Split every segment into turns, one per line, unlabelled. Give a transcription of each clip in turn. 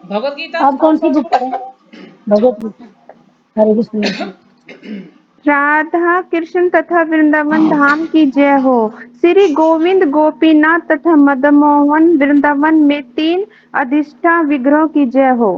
भगवत गीता।
आप कौन सी बुक पढ़े? भगवत गीता। हरे कृष्ण।
राधा कृष्ण तथा वृंदावन धाम की जय हो। श्री गोविंद गोपीनाथ तथा मदनमोहन वृंदावन में 3 अधिष्ठा विग्रह की जय हो।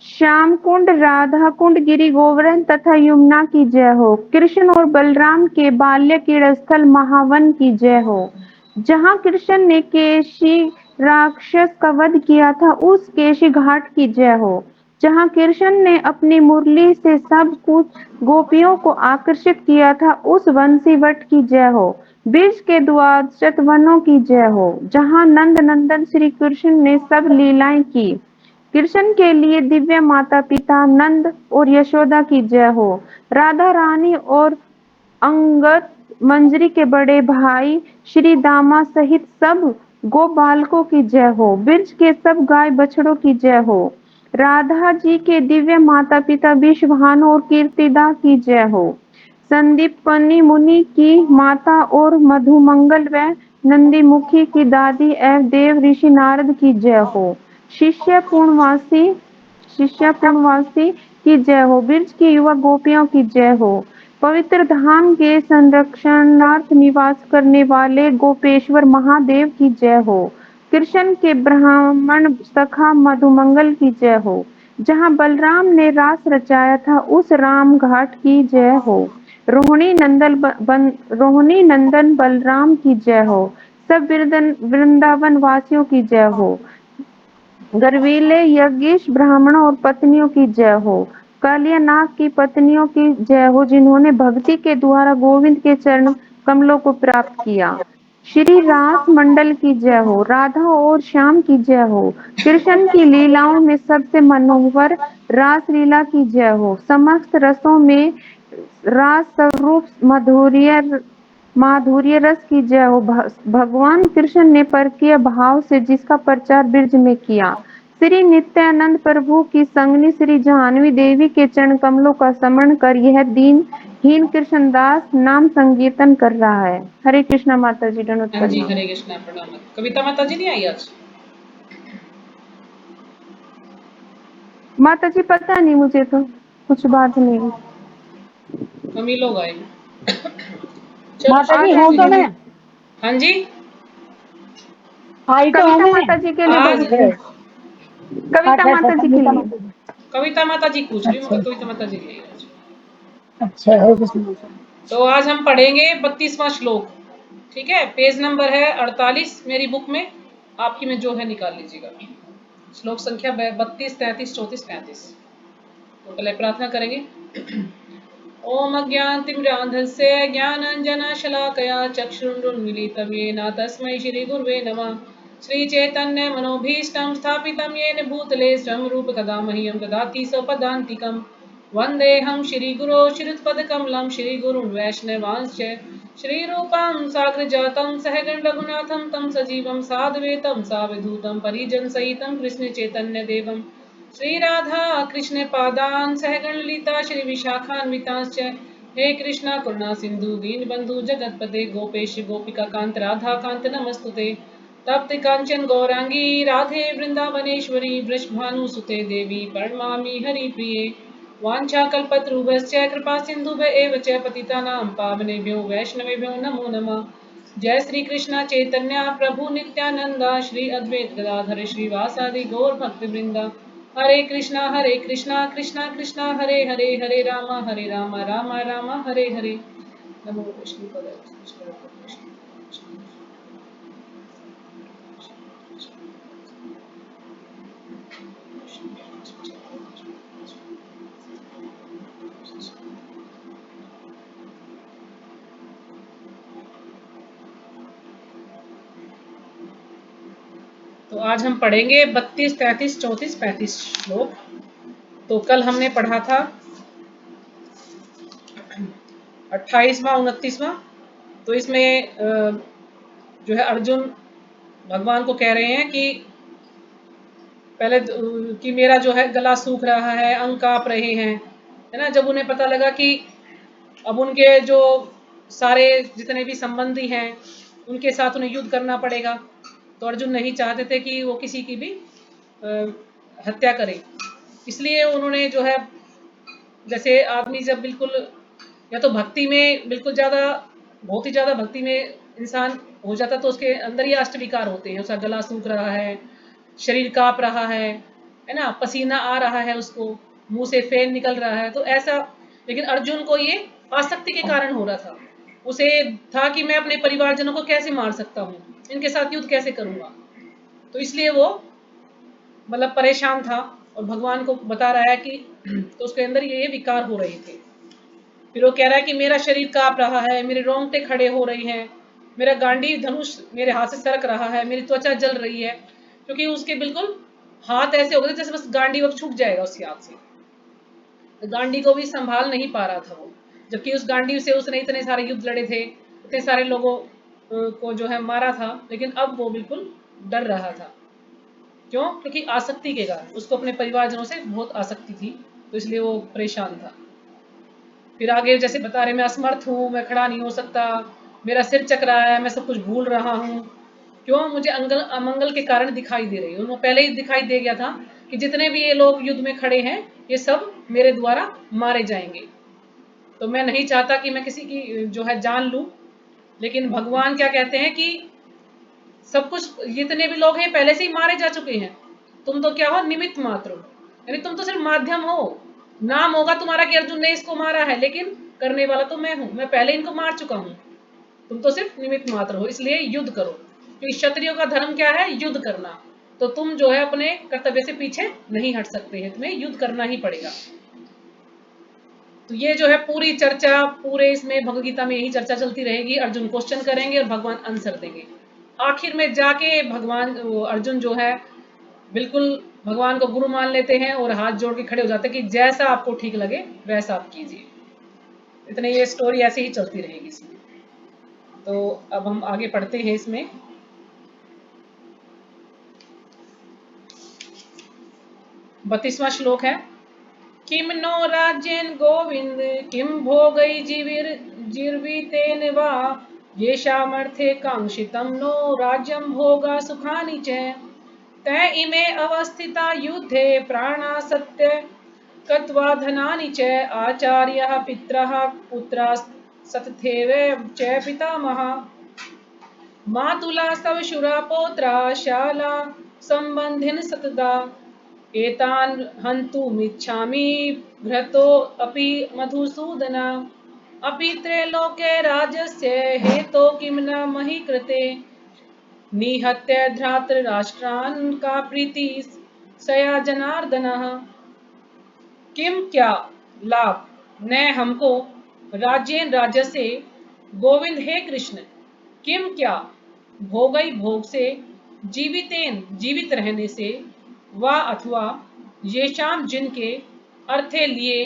श्याम कुंड, राधा कुंड, गिरि गोवर्धन तथा यमुना की जय हो। कृष्ण और बलराम के बाल्य क्रीड़ा स्थल महावन की जय हो। जहाँ कृष्ण ने केशी राक्षस का वध किया था उस केशी घाट की जय हो। जहाँ कृष्ण ने अपनी मुरली से सब कुछ गोपियों को आकर्षित किया था उस बंसी वट की जय हो। ब्रज के द्वादश वनों की जय हो। जहाँ नंद नंदन श्री कृष्ण ने सब लीलाएं की। कृष्ण के लिए दिव्य माता पिता नंद और यशोदा की जय हो। राधा रानी और अंगद मंजरी के बड़े भाई श्री दामा सहित सब गो बालकों की जय हो। ब्रज के सब गाय बछड़ों की जय हो। राधा जी के दिव्य माता पिता विश्वभानु और कीर्तिदा की जय हो। संदीपनी मुनि की माता और मधुमंगल व नंदीमुखी की दादी एवं देव ऋषि नारद की जय हो। शिष्य पूर्णवासी की जय हो। ब्रज की युवा गोपियों की जय हो। पवित्र धाम के संरक्षणार्थ निवास करने वाले गोपेश्वर महादेव की जय हो। कृष्ण के ब्राह्मण सखा मधुमंगल की जय हो। जहाँ बलराम ने रास रचाया था उस राम घाट की जय हो। रोहिणी नंदन बलराम की जय हो। सब वृंदावन वासियों की जय हो। गर्वीले यज्ञेश ब्राह्मणों और पत्नियों की जय हो। कालियानाग की पत्नियों की जय हो जिन्होंने भक्ति के द्वारा गोविंद के चरण कमलों को प्राप्त किया। श्री रास मंडल की जय हो। राधा और श्याम की जय हो। कृष्ण की लीलाओं में सबसे मनोहर रास लीला की जय हो। समस्त रसों में रास स्वरूप माधुर्य रस की जय हो। भगवान कृष्ण ने परकीय भाव से जिसका प्रचार ब्रज में किया। श्री नित्यानंद प्रभु की संगनी श्री जाह्नवी देवी के चरण कमलों का स्मरण कर यह दीनहीन कृष्णदास नाम संकीर्तन कर रहा है। हरे कृष्णा माता जी दंडवत
हाँ जी,
प्रणाम।
हरे कृष्णा, प्रणाम। कविता माता जी नहीं आई आज?
माता जी पता नहीं, मुझे तो कुछ बात नहीं।
हम ही लोग आए। चलो
माता
आ
जी हूँ तो
जाएंगे।
मैं
हाँ जी,
आई तो हूँ
कविता
मैं।
माता जी के लिए
आज
बोल रहे हैं। कविता
अच्छा
माता जी के
कविता
लिए।
माता जी।
कविता माता जी पूछ रही हूँ,
अच्छा
मगर कविता माता जी नहीं आई आज।
अच्छा हरे कृष्ण।
तो आज हम पढ़ेंगे 32वां श्लोक। ठीक है, पेज नंबर है 48 मेरी बुक में, आपकी में जो है निकाल लीजिएगा। श्लोक संख्या 32, 33, 34, 35। तो पहले प्रार्थना करेंगे। ओम अज्ञानतिमिरान्धस्य ज्ञानाञ्जनशलाकया चक्षुरुन्मीलितं येन तस्मै श्रीगुरुवे नमः। श्रीचैतन्यमनोभीष्टं स्थापितं येन भूतले स्वयं रूपकदा मह्यं ददाति स्वपदान्तिकं। वन्देऽहं श्रीगुरो श्रीयुतपदकमलं श्रीगुरुं वैष्णवांश्च श्रीरूपं साग्रजातं सहगण रघुनाथं तं सजीवं साद्वैतं सावधूतं परिजनसहितं कृष्णचैतन्यदेवं श्री राधा कृष्ण पादान सहगण ललिता श्री विशाखान्विताश्च हे कृष्णा करुणा सिंधु दीनबंधु जगतपते गोपेश गोपिका कांत राधा कांत नमस्तुते। तप्त कांचन गौरांगी राधे वृंदावनेश्वरी वृषभानुसुते देवी प्रणमामि हरिप्रिये। वाञ्छाकल्पतरुभ्यश्च कृपा सिन्धुभ्य एव च पतितानां पावनेभ्यो वैष्णवेभ्यो नमो नमः। जय श्री कृष्ण चैतन्य प्रभु नित्यानंद श्री अद्वैत गदाधर श्रीवासादि गौर भक्तवृंदा। हरे कृष्णा कृष्णा कृष्णा हरे हरे, हरे राम राम राम हरे हरे। नमो विष्णु पदाय कृष्ण कृष्ण। तो आज हम पढ़ेंगे 32, 33, 34, 35 श्लोक। तो कल हमने पढ़ा था 28वां, 29वां। तो इसमें जो है अर्जुन भगवान को कह रहे हैं कि पहले कि मेरा जो है गला सूख रहा है, अंग कांप रहे हैं, है ना। जब उन्हें पता लगा कि अब उनके जो सारे जितने भी संबंधी हैं उनके साथ उन्हें युद्ध करना पड़ेगा, तो अर्जुन नहीं चाहते थे कि वो किसी की भी हत्या करे, इसलिए उन्होंने जो है, जैसे आदमी जब बिल्कुल या तो भक्ति में बिल्कुल ज़्यादा, बहुत ही ज़्यादा भक्ति में इंसान हो जाता तो उसके अंदर ही अष्टविकार होते हैं, उसका गला सूख रहा है, शरीर काँप रहा है ना, पसीना आ रहा है, उसको मुंह से फेन निकल रहा है, तो ऐसा। लेकिन अर्जुन को ये आसक्ति के कारण हो रहा था, उसे था कि मैं अपने परिवारजनों को कैसे मार सकता हूँ, इनके साथ युद्ध कैसे करूँगा, तो इसलिए वो मतलब परेशान था और भगवान को बता रहा है कि तो उसके अंदर ये विकार हो रहे थे। फिर वो कह रहा है कि मेरा शरीर काँप रहा है, मेरे रोंगटे खड़े हो रही हैं, मेरा गांडीव धनुष मेरे हाथ से सरक रहा है, मेरी त्वचा जल रही है, क्योंकि उसके बिल्कुल हाथ ऐसे हो गए जैसे बस गांडीव अब छूट जाएगा उसके हाथ से, तो गांडी को भी संभाल नहीं पा रहा था वो, जबकि उस गांडीव से उसने इतने सारे युद्ध लड़े थे, इतने सारे लोगों को जो है मारा था, लेकिन अब वो बिल्कुल डर रहा था। क्यों? क्योंकि आसक्ति के कारण, उसको अपने परिवारजनों से बहुत आसक्ति थी, तो इसलिए वो परेशान था। फिर आगे जैसे बता रहे, मैं असमर्थ हूँ, मैं खड़ा नहीं हो सकता, मेरा सिर चक रहा है, मैं सब कुछ भूल रहा हूँ। क्यों? मुझे अमंगल के कारण दिखाई दे रही है, उनको पहले ही दिखाई दे गया था कि जितने भी ये लोग युद्ध में खड़े हैं ये सब मेरे द्वारा मारे जाएंगे, तो मैं नहीं चाहता कि मैं किसी की जो है जान लूं। लेकिन भगवान क्या कहते हैं कि सब कुछ, जितने भी लोग हैं पहले से ही मारे जा चुके हैं, तुम तो क्या हो, निमित्त मात्र हो, यानी तुम तो सिर्फ माध्यम हो। नाम होगा तुम्हारा कि अर्जुन ने इसको मारा है, लेकिन करने वाला तो मैं हूं, मैं पहले इनको मार चुका हूं, तुम तो सिर्फ निमित्त मात्र हो, इसलिए युद्ध करो, क्योंकि क्षत्रियों का धर्म क्या है, युद्ध करना। तो तुम जो है अपने कर्तव्य से पीछे नहीं हट सकते हैं, तुम्हें युद्ध करना ही पड़ेगा। तो ये जो है पूरी चर्चा, पूरे इसमें भगवद गीता में यही चर्चा चलती रहेगी, अर्जुन क्वेश्चन करेंगे और भगवान आंसर देंगे। आखिर में जाके भगवान अर्जुन जो है बिल्कुल भगवान को गुरु मान लेते हैं और हाथ जोड़ के खड़े हो जाते हैं कि जैसा आपको ठीक लगे वैसा आप कीजिए। इतने ये स्टोरी ऐसे ही चलती रहेगी इसमें। तो अब हम आगे पढ़ते हैं इसमें। 32वां श्लोक है, किम नो राज्येन गोविंद किम भोगै जीर्वितेन वा येषामर्थे कांक्षितं नो राज्यं भोगा सुखानि च तै इमे अवस्थिता युद्धे प्राणासत्य कत्वा धनानि च आचार्यः पितरः पुत्राः सतथैव च पितामहः मातुला सवशुरा पौत्रा शाला संबंधिन सतदा एतान् हन्तुमिच्छामि घ्रतो अपि मधुसूदन अपि त्रैलोक्ये राज्यस्य हेतो किं न मही कृते निहत्य धृतराष्ट्रान् का प्रीति सया जनार्दनः। किम क्या लाभ न हमको राज्येन राज्य से गोविंद हे कृष्ण, किम क्या भोगई भोग से जीवितेन जीवित रहने से वा अथवा येषाम जिनके अर्थे लिए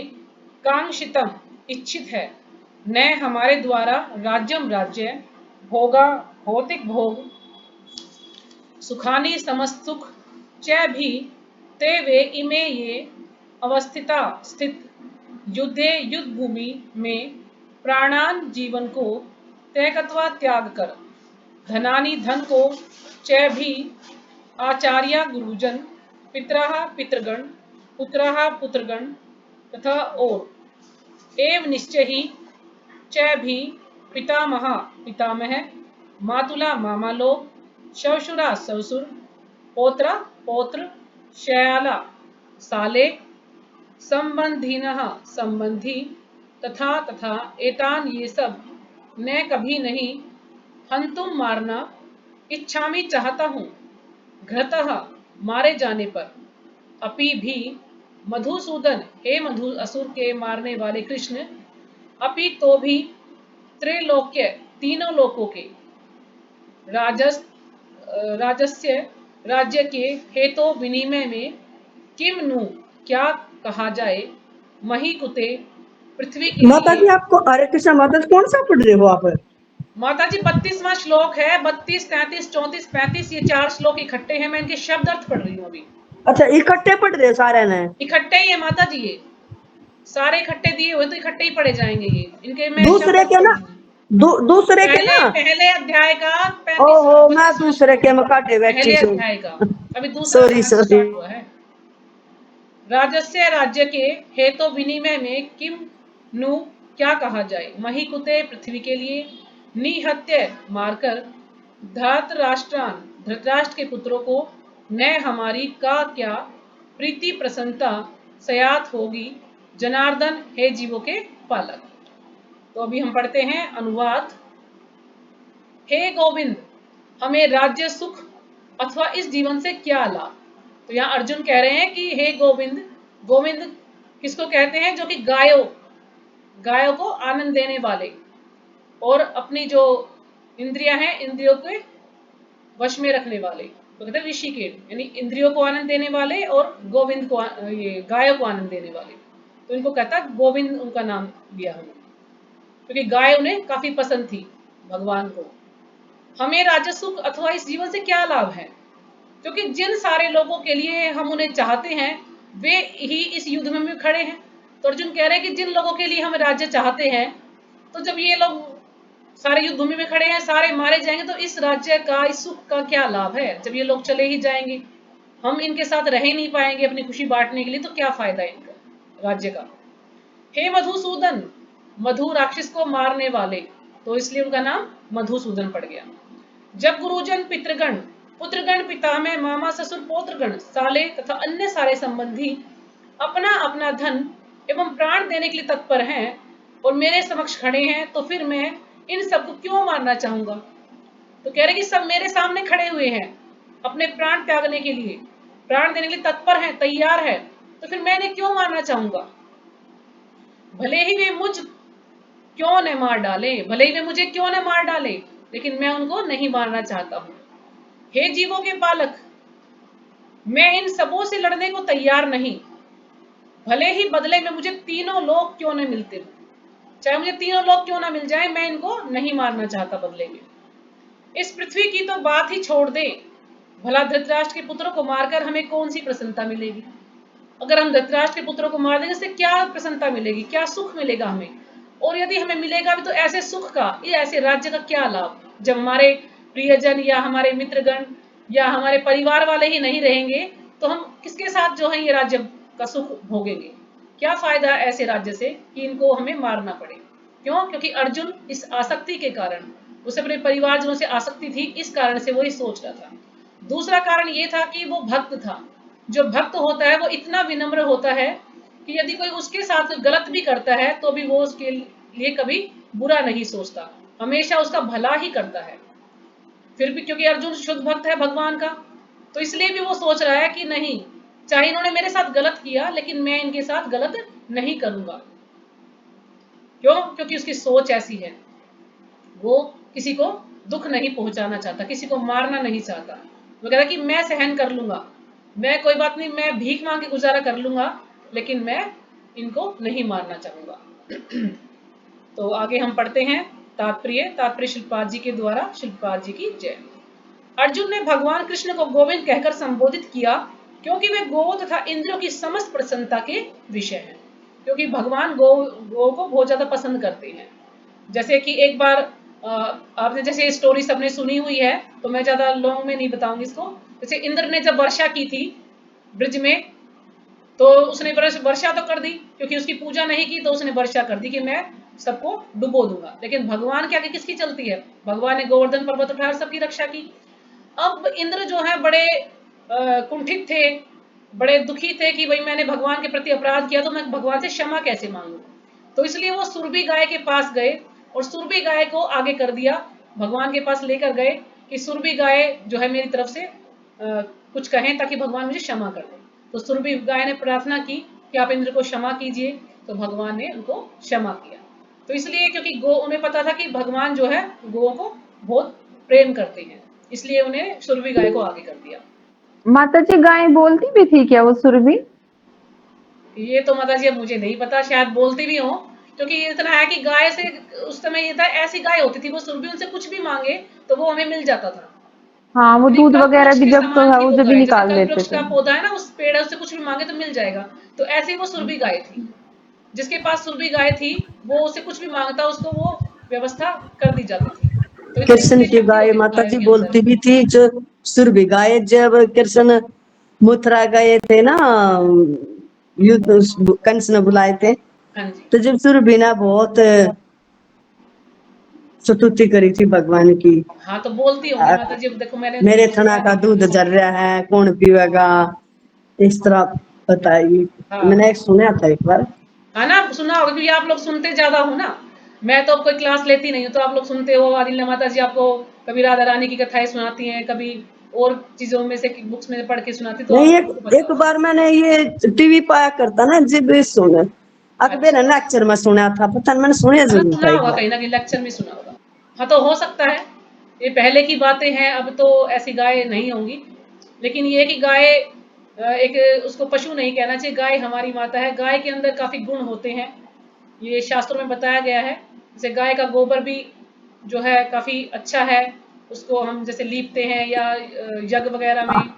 कांक्षितम इच्छित है न हमारे द्वारा राज्यम राज्य भोगा भौतिक भोग सुखानी समस्त सुख च भी ते वे इमे ये अवस्थिता स्थित युद्धे युद्ध भूमि में प्राणान जीवन को त्यागत्वा त्याग कर धनानि धन को च भी आचार्य गुरुजन पितरः पितृगण पुत्रः पुत्रगण तथा और एवं निश्चय ही च भी पितामह पितामह मातुला मामा लोग श्वशुरा ससुर पौत्र पौत्र श्याला साले संबंधिनः संबंधी तथा तथा एतान ये सब मैं कभी नहीं हंतुम मारना इच्छामी चाहता हूँ घृतः मारे जाने पर अपि भी मधुसूदन हे मधु असुर के मारने वाले कृष्ण अपि तो भी त्रैलोक्य तीनों लोकों के राजस्य राज्य के हेतु विनिमय में किम नु क्या कहा जाए मही कुते पृथ्वी के
माता जी
लिए।
आपको हरे कृष्ण माता जी कौन सा पढ़ रहे हो आप?
माता जी 32वां श्लोक है, 32, 33, 34, 35 ये 4 श्लोक इकट्ठे हैं, मैं इनके शब्द अर्थ पढ़ रही हूँ अभी।
अच्छा इकट्ठे पढ़ रहे सारे ने?
इकट्ठे ही है माता जी, ये सारे इकट्ठे दिए हुए तो इकट्ठे ही पढ़े जाएंगे ये, इनके मैं शब्द
दूसरे
अर्थ
के
पढ़
ना
रही हूँ।
दूसरे के
पहले
ना।
पहले अध्याय का
ओहो,
35वां
मैं दूसरे के में काटे बैठी
पहले
हूँ।
अध्याय का, अभी दूसरा
सॉरी
अध्याय
सॉरी।
स्टार्ट हुआ है। राजस्य राज्य के हेतु विनिमय में किम नु क्या कहा जाए, मही कुते पृथ्वी के लिए, निहत्य मारकर धृतराष्ट्र के पुत्रों को, न हमारी का क्या प्रीति प्रसन्नता सयात होगी, जनार्दन हे जीवों के पालक। तो अभी हम पढ़ते हैं अनुवाद। हे गोविंद, हमें राज्य सुख अथवा इस जीवन से क्या लाभ। तो यहाँ अर्जुन कह रहे हैं कि हे गोविंद, गोविंद किसको कहते हैं, जो कि गायों को आनंद देने वाले और अपनी जो इंद्रियां हैं इंद्रियों के वश में रखने वाले, तो कहते हैं ऋषिकेश, यानी इंद्रियों को आनंद देने वाले और गोविंद को ये गायों को आनंद देने वाले। तो इनको कहता गोविंद, उनका नाम दिया हमने क्योंकि गाय उन्हें काफी पसंद थी भगवान को। हमें राज्य सुख अथवा इस जीवन से क्या लाभ है, क्योंकि जिन सारे लोगों के लिए हम उन्हें चाहते हैं वे ही इस युद्ध में भी खड़े हैं। तो अर्जुन कह रहे हैं कि जिन लोगों के लिए हम राज्य चाहते हैं, तो जब ये लोग सारे युद्ध भूमि में खड़े हैं, सारे मारे जाएंगे, तो इस राज्य का, इस सुख का क्या लाभ है। जब ये लोग चले ही जाएंगे, हम इनके साथ रह ही नहीं पाएंगे अपनी खुशी बांटने के लिए, तो क्या फायदा है इनका राज्य का। हे मधुसूदन, मधु राक्षस को मारने वाले, तो इसलिए उनका नाम मधुसूदन पड़ गया। जब गुरुजन पितृगण, पुत्रगण, पिता में मामा ससुर पौत्रगण, साले तथा अन्य सारे संबंधी अपना अपना धन एवं प्राण देने के लिए तत्पर हैं और मेरे समक्ष खड़े हैं, तो फिर मैं इन सबको क्यों मारना चाहूंगा। तो कह रहे कि सब मेरे सामने खड़े हुए हैं, अपने प्राण त्यागने के लिए, प्राण देने के लिए तत्पर हैं, तैयार है, तो फिर मैं इन्हें क्यों मारना चाहूंगा। भले ही वे मुझ क्यों न मार डाले, भले ही वे मुझे क्यों न मार डाले, लेकिन मैं उनको नहीं मारना चाहता हूं। हे जीवों के पालक, मैं इन सबों से लड़ने को तैयार नहीं, भले ही बदले में मुझे तीनों लोग क्यों न मिलते हो, चाहे मुझे तीनों लोग क्यों ना मिल जाए, मैं इनको नहीं मारना चाहता बदले में। इस पृथ्वी की तो बात ही छोड़ दे, भला धृतराष्ट्र के पुत्रों को मारकर हमें कौन सी प्रसन्नता मिलेगी। अगर हम धृतराष्ट्र के पुत्रों को मार देंगे, इससे क्या प्रसन्नता मिलेगी, क्या सुख मिलेगा हमें। और यदि हमें मिलेगा भी तो ऐसे सुख का, या ऐसे राज्य का क्या लाभ, जब हमारे प्रियजन या हमारे मित्रगण या हमारे परिवार वाले ही नहीं रहेंगे, तो हम किसके साथ जो है ये राज्य का सुख भोगेंगे। क्या फायदा ऐसे राज्य से कि इनको हमें मारना पड़े। क्यों, क्योंकि अर्जुन इस आसक्ति के कारण, उसे अपने परिवारजनों से आसक्ति थी, इस कारण से वो ये सोच रहा था। दूसरा कारण ये था कि वो भक्त था। जो भक्त होता है वो इतना विनम्र होता है कि यदि कोई उसके साथ गलत भी करता है तो भी वो उसके लिए कभी बुरा नहीं सोचता, हमेशा उसका भला ही करता है। फिर भी क्योंकि अर्जुन शुद्ध भक्त है भगवान का, तो इसलिए भी वो सोच रहा है कि नहीं, चाहे इन्होंने मेरे साथ गलत किया, लेकिन मैं इनके साथ गलत नहीं करूंगा। क्यों, क्योंकि उसकी सोच ऐसी है, वो किसी को दुख नहीं पहुंचाना चाहता, किसी को मारना नहीं चाहता। वो कहता कि मैं सहन कर लूंगा, मैं कोई बात नहीं, मैं भीख मांग के गुजारा कर लूंगा, लेकिन मैं इनको नहीं मारना चाहूंगा। तो आगे हम पढ़ते हैं तात्पर्य शिल्पाद जी के द्वारा। शिल्पाद जी की जय। अर्जुन ने भगवान कृष्ण को गोविंद कहकर संबोधित किया, क्योंकि वे गो तथा इंद्रियों की समस्त प्रसन्नता के विषय हैं। क्योंकि भगवान गो को बहुत ज्यादा पसंद करते हैं। जैसे कि एक बार आपने जैसे स्टोरी सबने सुनी हुई है, तो मैं ज्यादा लॉन्ग में नहीं बताऊंगी इसको। जैसे इंद्र ने जब वर्षा की थी ब्रिज में, तो उसने वर्षा तो कर दी, क्योंकि उसकी पूजा नहीं की, तो उसने वर्षा कर दी कि मैं सबको डुबो दूंगा। लेकिन भगवान के आगे किसकी चलती है, भगवान ने गोवर्धन पर्वत उठाया, सबकी रक्षा की। अब इंद्र जो है बड़े कुंठित थे, बड़े दुखी थे कि भाई मैंने भगवान के प्रति अपराध किया, तो मैं भगवान से क्षमा कैसे मांगू। तो इसलिए वो सुरभि गाय के पास गए और सुरभि गाय को आगे कर दिया, भगवान के पास लेकर गए कि सुरभि गाय जो है मेरी तरफ से कुछ कहें ताकि भगवान मुझे क्षमा कर दे। तो सुरभि गाय ने प्रार्थना की कि आप इंद्र को क्षमा कीजिए, तो भगवान ने उनको क्षमा किया। तो इसलिए क्योंकि गो, उन्हें पता था कि भगवान जो है गो को बहुत प्रेम करते हैं, इसलिए उन्हें सुरभि गाय को आगे कर दिया।
माता जी गाय बोलती भी थी क्या वो सुरभि?
ये तो माता जी अब मुझे नहीं पता, शायद बोलती भी हो, क्योंकि इतना है कि गाय से उस समय ये था, ऐसी गाय होती थी वो सुरभि, उनसे कुछ भी मांगे तो वो हमें मिल जाता था।
हाँ, वो दूध वगैरह भी जब तो है वो जब भी निकाल
कल्प
लेते
वृक्ष
थे।
का पौधा है ना, उस पेड़ से कुछ भी मांगे तो मिल जाएगा। तो ऐसे वो सुरभि गाय थी, जिसके पास सुरभि गाय थी वो उसे कुछ भी मांगता उसको वो व्यवस्था कर दी जाती थी। तो इतनी
कृष्ण
इतनी
की
शक्ति
गाय
होती थी
माता
गायों
जी
के अंदर।
बोलती भी थी, जो सुर भी गाये जब कृष्ण मथुरा गए थे ना, युद्ध कंस ने बुलाए थे,
हाँ जी।
तो जब सुर भी ना बहुत स्तुति करी थी भगवान की।
हाँ तो बोलती होंगी माता जी, अब देखो मैंने
मेरे थना
सुना
का
नहीं है।
दूध जल रहा है, कौन पीवेगा, इस तरह बताइए।
हाँ
मैंने एक सुना था एक बार।
हाँ ना, सुना होगा क्योंकि आप लोग सुनते ज्यादा हो ना। मैं तो अब कोई क्लास लेती नहीं हूँ, तो आप लोग सुनते हो। आदिल माता जी आपको कभी राधा रानी की कथाएं सुनाती हैं, कभी और चीजों में से बुक्स में पढ़ के सुनाती, तो
नहीं,
आप
एक
लोगों को पता
एक
होगा।
बार मैंने ये टीवी पाया करता ना, जब सुने अकबर
अच्छा,
लेक्चर में सुना था, पता नहीं, मैंने सुने
है ना,
जरूर
सुना
था एक
होगा
बार।
कहीं ना कहीं लेक्चर में सुना होगा। हाँ तो हो सकता है ये पहले की बातें हैं, अब तो ऐसी गाय नहीं होंगी। लेकिन ये कि गाय एक उसको पशु नहीं कहना चाहिए, गाय हमारी माता है। गाय के अंदर काफी गुण होते हैं, ये शास्त्रों में बताया गया है। जैसे गाय का गोबर भी जो है काफी अच्छा है, उसको हम जैसे लीपते हैं या यज्ञ वगैरह में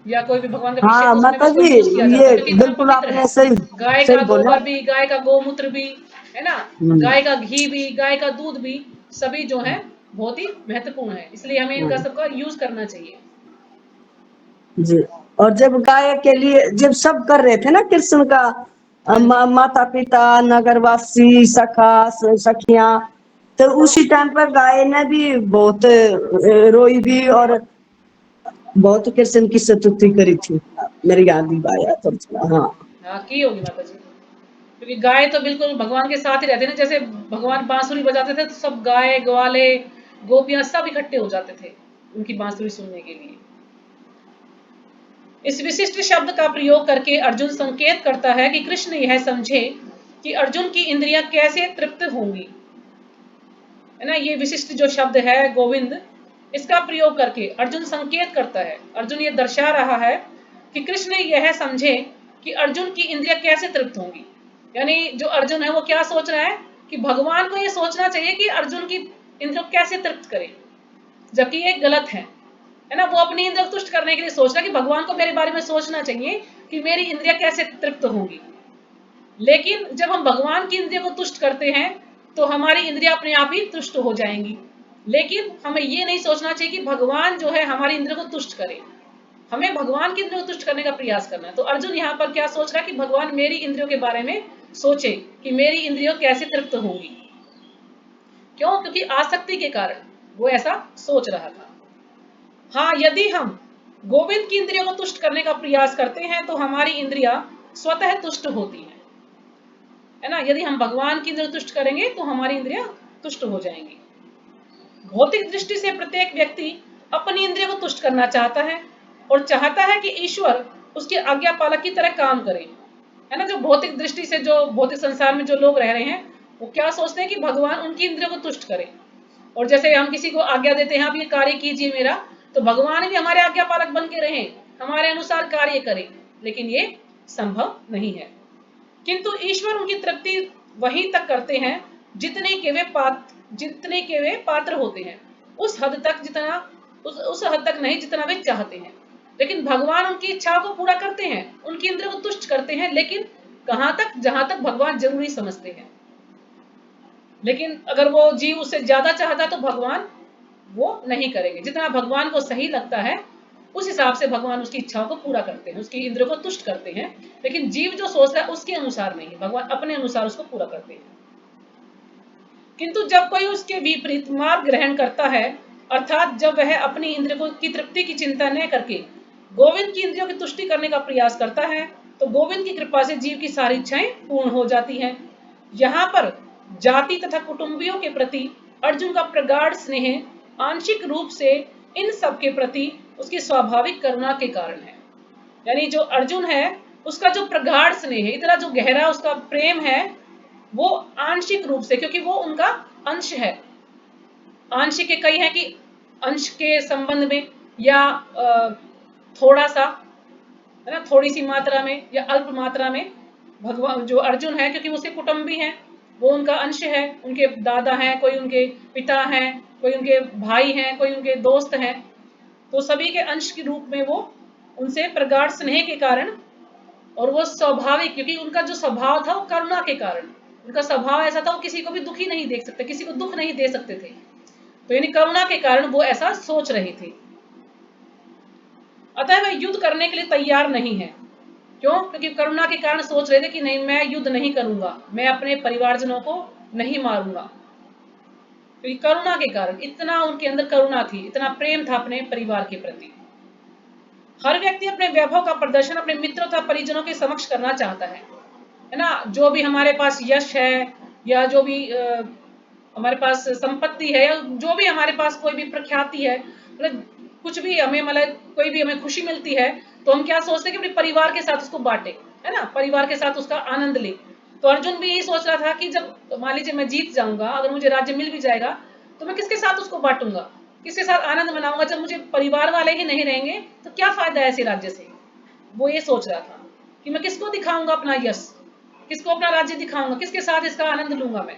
या कोई भी भगवान का अभिषेक
हाँ
हो, उसमें भी
माता
उसको
जी,
यूज किया जाता
ये
है क्योंकि इतना
बिल्कुल
पवित्र है।
आपने सही
गाय
सही
का
बोला।
गोबर भी, गाय का गोमूत्र भी, है ना,
हम्म,
गाय का घी भी, गाय का दूध भी, सभी जो है बहुत ही महत्वपूर्ण है, इसलिए हमें इनका
हम्म,
सबका यूज करना चाहिए।
जी। और जब गाय के लिए जब सब कर रहे थे ना कृष्ण का,
हाँ जी।
माता पिता, नगरवासी, सखा सखियां, तो उसी टाइम पर गाय ने भी बहुत रोई भी, और बहुत कृष्ण की स्तुति करी थी। मेरी याद भी आया तो। हाँ।
हाँ की होगी माता जी, क्योंकि गाय तो बिल्कुल भगवान के साथ ही रहते ना। जैसे भगवान बांसुरी बजाते थे तो सब गाय ग्वाले गोपियां सब इकट्ठे हो जाते थे उनकी बांसुरी सुनने के लिए। इस विशिष्ट शब्द का प्रयोग करके अर्जुन संकेत करता है कि कृष्ण यह समझे कि अर्जुन की इंद्रियां कैसे तृप्त होंगी, है ना। ये विशिष्ट जो शब्द है गोविंद, इसका प्रयोग करके अर्जुन संकेत करता है, अर्जुन ये दर्शा रहा है कि कृष्ण यह समझे कि अर्जुन की इंद्रियां कैसे तृप्त होंगी। यानी जो अर्जुन है वो क्या सोच रहा है कि भगवान को ये सोचना चाहिए कि अर्जुन की इंद्रियों को कैसे तृप्त करे, जबकि ये गलत है ना। वो अपनी इंद्रियों को तुष्ट करने के लिए सोच रहा है कि भगवान को मेरे बारे में सोचना चाहिए कि मेरी इंद्रियां कैसे तृप्त होंगी। लेकिन जब हम भगवान की इंद्रियों को तुष्ट करते हैं तो हमारी इंद्रियां अपने आप ही तुष्ट हो जाएंगी। लेकिन हमें ये नहीं सोचना चाहिए कि भगवान जो है हमारी इंद्रियों को तुष्ट करे, हमें भगवान की इंद्रियों को तुष्ट करने का प्रयास करना है। तो अर्जुन यहाँ पर क्या सोच रहा है कि भगवान मेरी इंद्रियों के बारे में सोचे कि मेरी इंद्रियों कैसे तृप्त होंगी। क्यों? क्योंकि आसक्ति के कारण वो ऐसा सोच रहा था। हाँ, यदि हम गोविंद की इंद्रियों को तुष्ट करने का प्रयास करते हैं तो हमारी इंद्रियां स्वतः तुष्ट होती हैं, है ना। यदि हम भगवान की इंद्रियों तुष्ट करेंगे तो हमारी इंद्रियां तुष्ट हो जाएंगी। भौतिक दृष्टि से प्रत्येक व्यक्ति अपनी इंद्रियों को तुष्ट करना चाहता है और चाहता है कि ईश्वर उसके आज्ञा पालक की तरह काम करे, है ना। जो भौतिक दृष्टि से, जो भौतिक संसार में जो लोग रह रहे हैं, वो क्या सोचते हैं कि भगवान उनकी इंद्रियों को तुष्ट करे। और जैसे हम किसी को आज्ञा देते हैं, आप ये कार्य कीजिए मेरा, तो भगवान भी हमारे आज्ञा पालक बन के रहे, हमारे अनुसार कार्य करें। लेकिन ये संभव नहीं है। किंतु ईश्वर उनकी तृप्ति वहीं तक करते हैं जितने के वे पात्र होते हैं, उस हद तक जितना उस हद तक नहीं जितना वे चाहते हैं। लेकिन भगवान उनकी इच्छाओं को पूरा करते हैं, उनकी इंद्रियों को तुष्ट करते हैं, लेकिन कहां तक? जहां तक भगवान जरूरी समझते हैं। लेकिन अगर वो जीव उससे ज्यादा चाहता तो भगवान वो नहीं करेंगे। जितना भगवान को सही लगता है उस हिसाब से भगवान उसकी इच्छाओं को पूरा करते हैं, उसकी इंद्रियों को तुष्ट करते हैं। लेकिन जीव जो सोचता है उसके अनुसार नहीं, भगवान अपने अनुसार उसको पूरा करते हैं। किंतु जब कोई उसके विपरीत मार्ग ग्रहण करता है, अर्थात जब वह अपनी इंद्रियों की तृप्ति की चिंता न करके गोविंद की इंद्रियों की तुष्टि करने का प्रयास करता है, तो गोविंद की कृपा से जीव की सारी इच्छाएं पूर्ण हो जाती हैं। यहाँ पर जाति तथा कुटुंबियों के प्रति अर्जुन का प्रगाढ़ स्नेह आंशिक रूप से इन सब के प्रति उसकी स्वाभाविक करुणा के कारण है। यानी जो अर्जुन है उसका जो प्रगाढ़ स्नेह है, इतना जो गहरा उसका प्रेम है, वो आंशिक रूप से, क्योंकि वो उनका अंश है। आंशिक के कई है कि अंश के संबंध में या थोड़ा सा, है ना, थोड़ी सी मात्रा में या अल्प मात्रा में भगवान जो अर्जुन है, क्योंकि उसके कुटुंबी हैं, वो उनका अंश है, उनके दादा हैं, कोई उनके पिता हैं, कोई उनके भाई हैं, कोई उनके दोस्त हैं, तो सभी के अंश के रूप में वो उनसे प्रगाढ़ स्नेह के कारण, और वो स्वाभाविक, क्योंकि उनका जो स्वभाव था वो करुणा के कारण, उनका स्वभाव ऐसा था, वो किसी को भी दुखी नहीं देख सकते, किसी को दुख नहीं दे सकते थे। तो यानी करुणा के कारण वो ऐसा सोच रहे थे। अतः वह युद्ध करने के लिए तैयार नहीं है। क्यों? क्योंकि करुणा के कारण सोच रहे थे कि नहीं, मैं युद्ध नहीं करूंगा, मैं अपने परिवारजनों को नहीं मारूंगा। क्योंकि करुणा के कारण, इतना उनके अंदर करुणा थी, इतना प्रेम था अपने परिवार के प्रति। हर व्यक्ति अपने वैभव का प्रदर्शन अपने मित्रों तथा परिजनों के समक्ष करना चाहता है ना। जो भी हमारे पास यश है, या जो भी हमारे पास संपत्ति है, या जो भी हमारे पास कोई भी प्रख्याति है, मतलब कुछ भी हमें, मतलब कोई भी हमें खुशी मिलती है, तो हम क्या सोचते हैं कि अपने परिवार के साथ उसको बांटे, है ना, परिवार के साथ उसका आनंद ले। तो अर्जुन भी यही सोच रहा था कि जब मान लीजिए मैं जीत जाऊंगा, अगर मुझे राज्य मिल भी जाएगा, तो मैं किसके साथ उसको बांटूंगा, किसके साथ आनंद मनाऊंगा? जब मुझे परिवार वाले ही नहीं रहेंगे तो क्या फायदा है ऐसे राज्य से। वो ये सोच रहा था कि मैं किसको दिखाऊंगा अपना यश, किसको अपना राज्य दिखाऊंगा, किसके साथ इसका आनंद लूंगा मैं।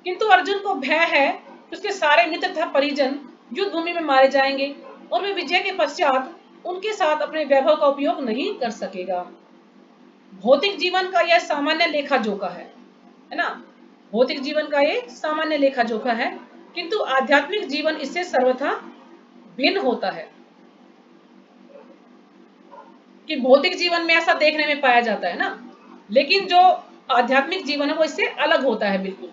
किंतु अर्जुन को भय है कि उसके सारे मित्र तथा परिजन युद्ध भूमि में मारे जाएंगे और वे विजय के पश्चात उनके साथ अपने वैभव का उपयोग नहीं कर सकेगा। भौतिक जीवन का यह सामान्य लेखा जोखा है ना। भौतिक जीवन का ये सामान्य लेखा जोखा है, किंतु आध्यात्मिक जीवन इससे सर्वथा भिन्न होता है। कि भौतिक जीवन में ऐसा देखने में पाया जाता है ना, लेकिन जो आध्यात्मिक जीवन है वो इससे अलग होता है बिल्कुल।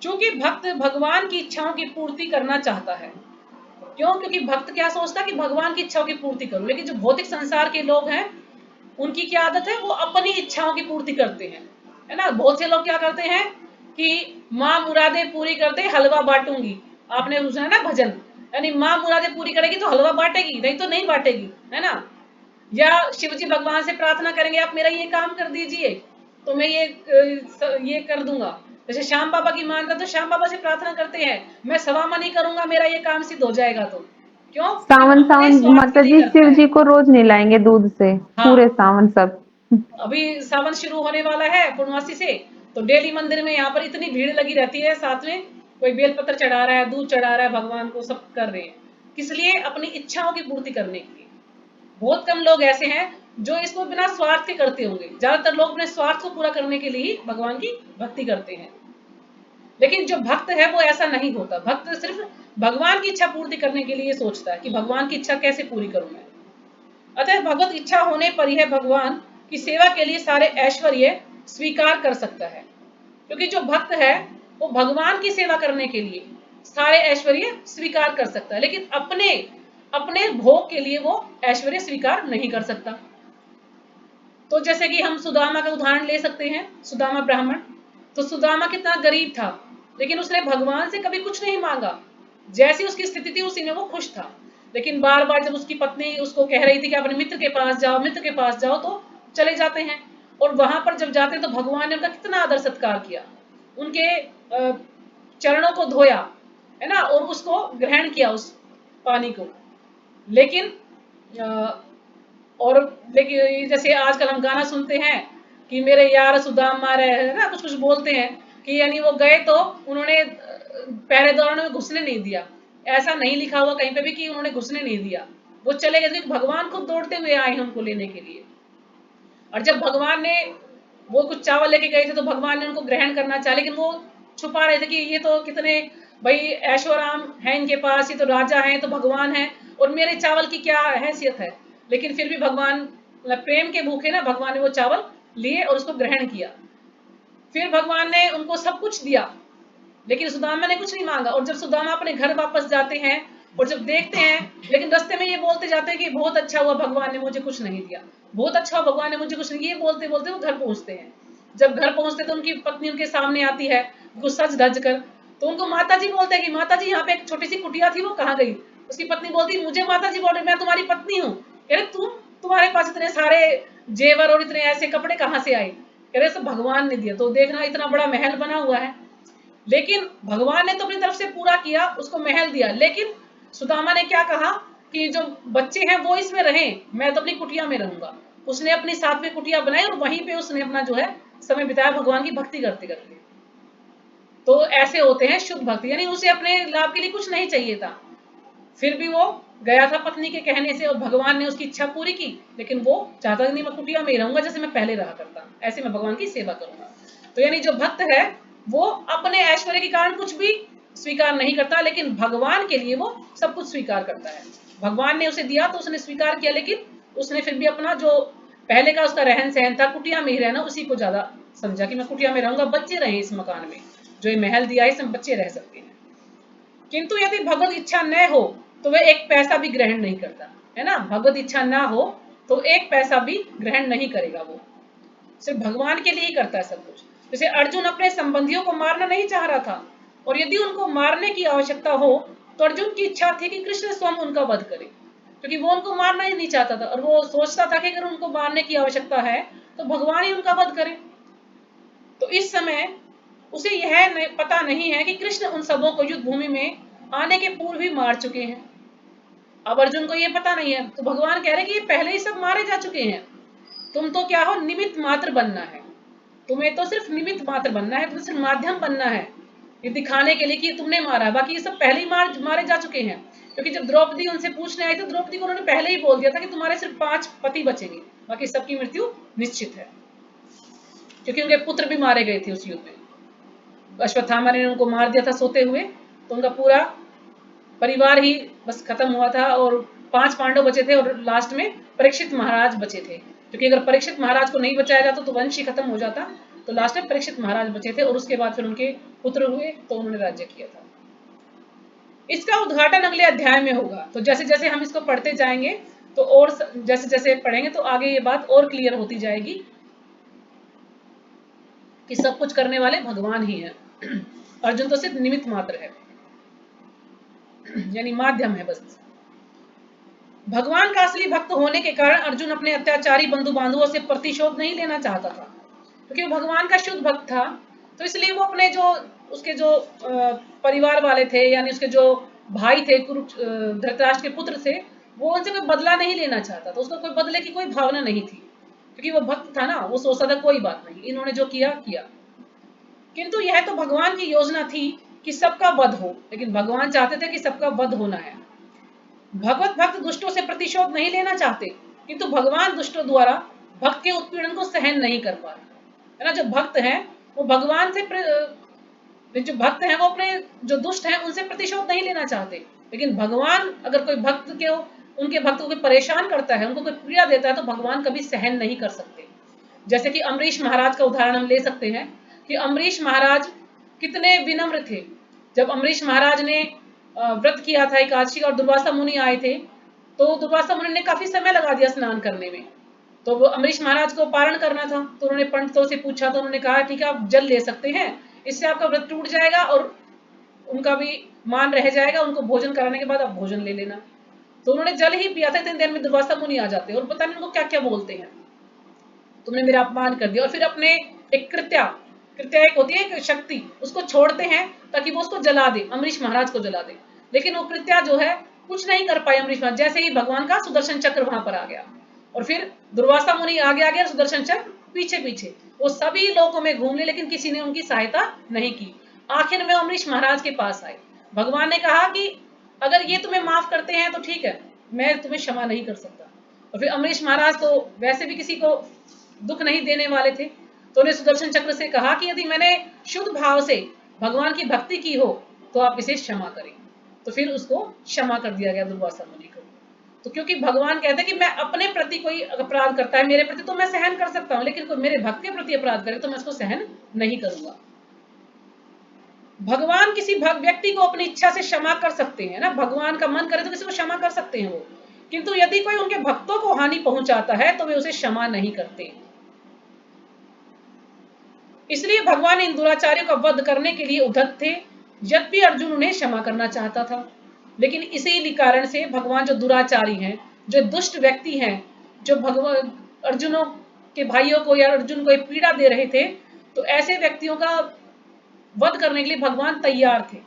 क्योंकि भक्त भगवान की इच्छाओं की पूर्ति करना चाहता है। क्यों? क्योंकि भक्त क्या सोचता है कि भगवान की इच्छाओं की पूर्ति करूं। लेकिन जो भौतिक संसार के लोग हैं, उनकी क्या आदत है, वो अपनी इच्छाओं की पूर्ति करते हैं, है ना। बहुत से लोग क्या करते हैं कि माँ मुरादे पूरी कर दे, हलवा बांटूंगी। आपने सुना ना भजन, यानी माँ मुरादे पूरी करेगी तो हलवा बांटेगी, नहीं तो नहीं बांटेगी, है ना। या शिव जी भगवान से प्रार्थना करेंगे, आप मेरा ये काम कर दीजिए तो मैं ये कर दूंगा। जैसे श्याम बाबा की मानता, तो श्याम बाबा से प्रार्थना करते हैं, मैं सवा मनी करूंगा, मेरा ये काम सिद्ध हो जाएगा। तो क्यों? कि वो
सावन
अपने
सावन
स्वार्थ के
माता
लिए
जी
करता
शिव
है।
जी को रोज नहलाएंगे दूध से, पूरे
हाँ,
सावन सब।
अभी सावन शुरू होने वाला है पूर्णमासी से, तो डेली मंदिर में यहाँ पर इतनी भीड़ लगी रहती है, साथ में कोई बेलपत्र चढ़ा रहा है, दूध चढ़ा रहा है भगवान को, सब कर रहे हैं। किस लिए? अपनी इच्छाओं की पूर्ति करने के लिए। बहुत कम लोग ऐसे हैं जो इसको बिना स्वार्थ के करते होंगे। ज्यादातर लोग अपने स्वार्थ को पूरा करने के लिए ही भगवान की भक्ति करते हैं। लेकिन जो भक्त है वो ऐसा नहीं होता। भक्त सिर्फ भगवान की इच्छा पूर्ति करने के लिए सोचता है कि भगवान की इच्छा कैसे पूरी करूं मैं। अतः भगवत इच्छा होने पर यह भगवान की सेवा के लिए सारे ऐश्वर्य स्वीकार कर सकता है। क्योंकि जो भक्त है वो भगवान की सेवा करने के लिए सारे ऐश्वर्य स्वीकार कर सकता है, लेकिन अपने अपने भोग के लिए वो ऐश्वर्य स्वीकार नहीं कर सकता। तो जैसे कि हम सुदामा का उदाहरण ले सकते हैं। सुदामा ब्राह्मण, तो सुदामा कितना गरीब था, लेकिन उसने भगवान से कभी कुछ नहीं मांगा। जैसी उसकी स्थिति थी उसी में वो खुश था। लेकिन बार बार जब उसकी पत्नी उसको कह रही थी कि अपने मित्र के पास जाओ, मित्र के पास जाओ, तो चले जाते हैं। और वहां पर जब जाते हैं तो भगवान ने उनका कितना आदर सत्कार किया, उनके चरणों को धोया, है ना, और उसको ग्रहण किया उस पानी को। लेकिन और लेकिन जैसे आजकल हम गाना सुनते हैं कि मेरे यार सुदामा रहे, है ना, कुछ कुछ बोलते हैं कि यानी वो गए तो उन्होंने पहरे दौरान में घुसने नहीं दिया। ऐसा नहीं लिखा हुआ कहीं पे भी कि उन्होंने घुसने नहीं दिया, वो चले गए थे। भगवान खुद दौड़ते हुए आए हैं उनको लेने के लिए। और जब भगवान ने वो कुछ चावल लेके गए थे तो भगवान ने उनको ग्रहण करना चाहा, लेकिन वो छुपा रहे थे कि ये तो कितने भाई ऐशोराम है इनके पास, ये तो राजा हैं, तो भगवान है, और मेरे चावल की क्या हैसियत है। लेकिन फिर भी भगवान प्रेम के भूखे ना, भगवान ने वो चावल लिए और उसको ग्रहण किया। फिर भगवान ने उनको सब कुछ दिया, लेकिन सुदामा ने कुछ नहीं मांगा। और जब सुदामा अपने घर वापस जाते हैं और जब देखते हैं, लेकिन रास्ते में ये बोलते जाते हैं कि बहुत अच्छा हुआ भगवान ने मुझे कुछ नहीं दिया, बहुत अच्छा हुआ भगवान ने मुझे कुछ नहीं, ये बोलते बोलते वो घर पहुंचते हैं। जब घर पहुंचते तो उनकी पत्नी उनके सामने आती है, उनको सज धज कर। तो उनको माता जी बोलते हैं कि माता जी यहाँ पे एक छोटी सी कुटिया थी, वो कहाँ गई? उसकी पत्नी बोलती, मुझे माता जी बोल रही, मैं तुम्हारी पत्नी हूँ। कह रहे तुम्हारे पास इतने सारे जेवर और इतने ऐसे कपड़े कहाँ से आए? कह रहे सब भगवान ने दिया। तो देखना इतना बड़ा महल बना हुआ है, लेकिन भगवान ने तो अपनी तरफ से पूरा किया, उसको महल दिया। लेकिन सुदामा ने क्या कहा कि जो बच्चे हैं वो इसमें रहें, मैं तो अपनी कुटिया में रहूंगा। उसने अपनी 7वीं कुटिया बनाई और वहीं पे उसने अपना जो है समय बिताया भगवान की भक्ति करते करते। तो ऐसे होते हैं शुद्ध भक्ति, यानी उसे अपने लाभ के लिए कुछ नहीं चाहिए था। फिर भी वो गया था पत्नी के कहने से और भगवान ने उसकी इच्छा पूरी की, लेकिन वो चाहता नहीं मैं कुटिया में ही रहूंगा जैसे मैं पहले रहा करता, ऐसे मैं भगवान की सेवा करूंगा। तो यानी जो भक्त है वो अपने ऐश्वर्य के कारण कुछ भी स्वीकार नहीं करता, लेकिन भगवान के लिए वो सब कुछ स्वीकार करता है। भगवान ने उसे दिया तो उसने स्वीकार किया, लेकिन उसने फिर भी अपना जो पहले का उसका रहन सहन था कुटिया में ही रहना, उसी को ज्यादा समझा कि मैं कुटिया में रहूंगा, बच्चे रहे इस मकान में, जो ये महल दिया है इसमें बच्चे रह सकते हैं। किंतु यदि भगवत इच्छा न हो तो वह एक पैसा भी ग्रहण नहीं करता, है ना। भगवत इच्छा ना हो तो एक पैसा भी ग्रहण नहीं करेगा, वो सिर्फ भगवान के लिए ही करता है सब कुछ। जैसे अर्जुन अपने संबंधियों को मारना नहीं चाह रहा था, और यदि उनको मारने की आवश्यकता हो तो अर्जुन की इच्छा थी कि कृष्ण स्वयं उनका वध करे, क्योंकि वो उनको मारना ही नहीं चाहता था, और वो सोचता था कि अगर उनको मारने की आवश्यकता है तो भगवान ही उनका वध करे। तो इस समय उसे यह पता नहीं है कि कृष्ण उन सबों को युद्ध भूमि में आने के पूर्व ही मार चुके हैं। अब अर्जुन को यह पता नहीं है, तो भगवान कह रहे कि ये पहले ही सब मारे जा चुके हैं, तुम तो क्या हो, निमित्त मात्र बनना है, तुम्हें तो सिर्फ निमित्त मात्र बनना है, तुम्हें सिर्फ माध्यम बनना है ये दिखाने के लिए कि तुमने मारा है, बाकी ये सब पहले ही मारे जा चुके हैं। क्योंकि जब द्रौपदी उनसे पूछने आई तो द्रौपदी को उन्होंने पहले ही बोल दिया था कि तुम्हारे सिर्फ 5 पति बचेंगे, बाकी सबकी मृत्यु निश्चित है, क्योंकि उनके पुत्र भी मारे गए थे उस युद्ध में। अश्वत्थामा ने उनको मार दिया था सोते हुए, तो उनका पूरा परिवार ही बस खत्म हुआ था, और 5 पांडव बचे थे, और लास्ट में परीक्षित महाराज बचे थे, क्योंकि अगर परीक्षित महाराज को नहीं बचाया जाता तो वंश ही खत्म हो जाता। तो लास्ट में परीक्षित महाराज बचे थे, और उसके बाद फिर उनके पुत्र हुए, तो उन्होंने राज्य किया था। इसका उद्घाटन अगले अध्याय में होगा, तो जैसे जैसे हम इसको पढ़ते जाएंगे तो और जैसे जैसे पढ़ेंगे तो आगे ये बात और क्लियर होती जाएगी कि सब कुछ करने वाले भगवान ही हैं। अर्जुन तो सिर्फ निमित्त मात्र है, यानी माध्यम है बस। भगवान का असली भक्त होने के कारण अर्जुन अपने अत्याचारी बंधु बांधवों से प्रतिशोध नहीं लेना चाहता था, क्योंकि वो भगवान का शुद्ध भक्त था। तो इसलिए वो अपने जो उसके जो परिवार वाले थे, यानी उसके जो भाई थे धृतराष्ट्र के पुत्र थे, वो उनसे कोई बदला नहीं लेना चाहता था, उसको कोई बदले की कोई भावना नहीं थी, क्योंकि वो भक्त था ना, वो सोचता था कोई बात नहीं, इन्होंने जो किया किया। किंतु यह तो भगवान की योजना थी कि सबका वध हो, लेकिन भगवान चाहते थे कि सबका वध होना है। भगवत भक्त दुष्टों से प्रतिशोध नहीं लेना चाहते, किंतु भगवान दुष्टों द्वारा भक्त के उत्पीड़न को सहन नहीं कर पा रहे, है ना। जो भक्त हैं वो भगवान से जो भक्त हैं वो अपने जो दुष्ट हैं उनसे प्रतिशोध नहीं लेना चाहते, लेकिन भगवान अगर कोई भक्त के उनके भक्तों को परेशान करता है, उनको कोई पीड़ा देता है, तो भगवान कभी सहन नहीं कर सकते। जैसे कि अम्बरीश महाराज का उदाहरण हम ले सकते हैं कि अम्बरीश महाराज कितने विनम्र थे। जब अम्बरीश महाराज ने व्रत किया था एकादशी का, और दुर्वासा मुनि आए थे, तो दुर्वासा मुनि ने काफी समय लगा दिया स्नान करने में, तो वो अम्बरीश महाराज को पारण करना था, तो उन्होंने पंडितों से पूछा, तो उन्होंने कहा ठीक है आप जल ले सकते हैं, इससे आपका व्रत टूट जाएगा और उनका भी मान रह जाएगा, उनको भोजन कराने के बाद आप भोजन ले लेना। तो उन्होंने जल ही पिया था, इतने देर में दुर्वासा मुनि आ जाते हैं और पता नहीं उनको क्या क्या बोलते हैं, तुमने मेरा अपमान कर दिया, और फिर अपने एक कृत्या एक होती है एक शक्ति, उसको छोड़ते हैं ताकि वो उसको जला दे, अम्बरीश महाराज को जला दे। लेकिन वो कृत्या जो है कुछ नहीं कर पाए अम्बरीश महाराज, जैसे ही भगवान का सुदर्शन चक्र वहां पर आ गया, और फिर दुर्वासा मुनि आगे आगे और सुदर्शन चक्र पीछे पीछे, वो सभी लोगों में घूम ले, लेकिन किसी ने उनकी सहायता नहीं की। आखिर में अम्बरीश महाराज के पास आए, भगवान ने कहा कि अगर ये तुम्हें माफ करते हैं तो ठीक है, मैं तुम्हें क्षमा नहीं कर सकता। और फिर अम्बरीश महाराज तो वैसे भी किसी को दुख नहीं देने वाले थे, तो उन्हें सुदर्शन चक्र से कहा कि यदि मैंने शुद्ध भाव से भगवान की भक्ति की हो तो आप इसे क्षमा करें। तो फिर उसको क्षमा कर दिया गया दुर्वासा मुनि को। तो क्योंकि भगवान कहते हैं कि मैं अपने प्रति कोई अपराध करता है मेरे प्रति तो मैं सहन कर सकता हूं, लेकिन कोई मेरे भक्त के प्रति अपराध करे तो मैं उसको सहन नहीं करूंगा। भगवान किसी व्यक्ति को अपनी इच्छा से क्षमा कर सकते हैं ना, भगवान का मन करे तो किसी को क्षमा कर सकते हैं वो, किंतु यदि कोई उनके भक्तों को हानि पहुंचाता है तो वे उसे क्षमा नहीं करते। इसलिए भगवान इन दुराचारियों का वध करने के लिए उद्यत थे, यद्यपि अर्जुन उन्हें क्षमा करना चाहता था। लेकिन इसी कारण से भगवान जो दुराचारी हैं, जो दुष्ट व्यक्ति हैं, जो भगवान अर्जुनों के भाइयों को या अर्जुन को पीड़ा दे रहे थे, तो ऐसे व्यक्तियों का वध करने के लिए भगवान तैयार थे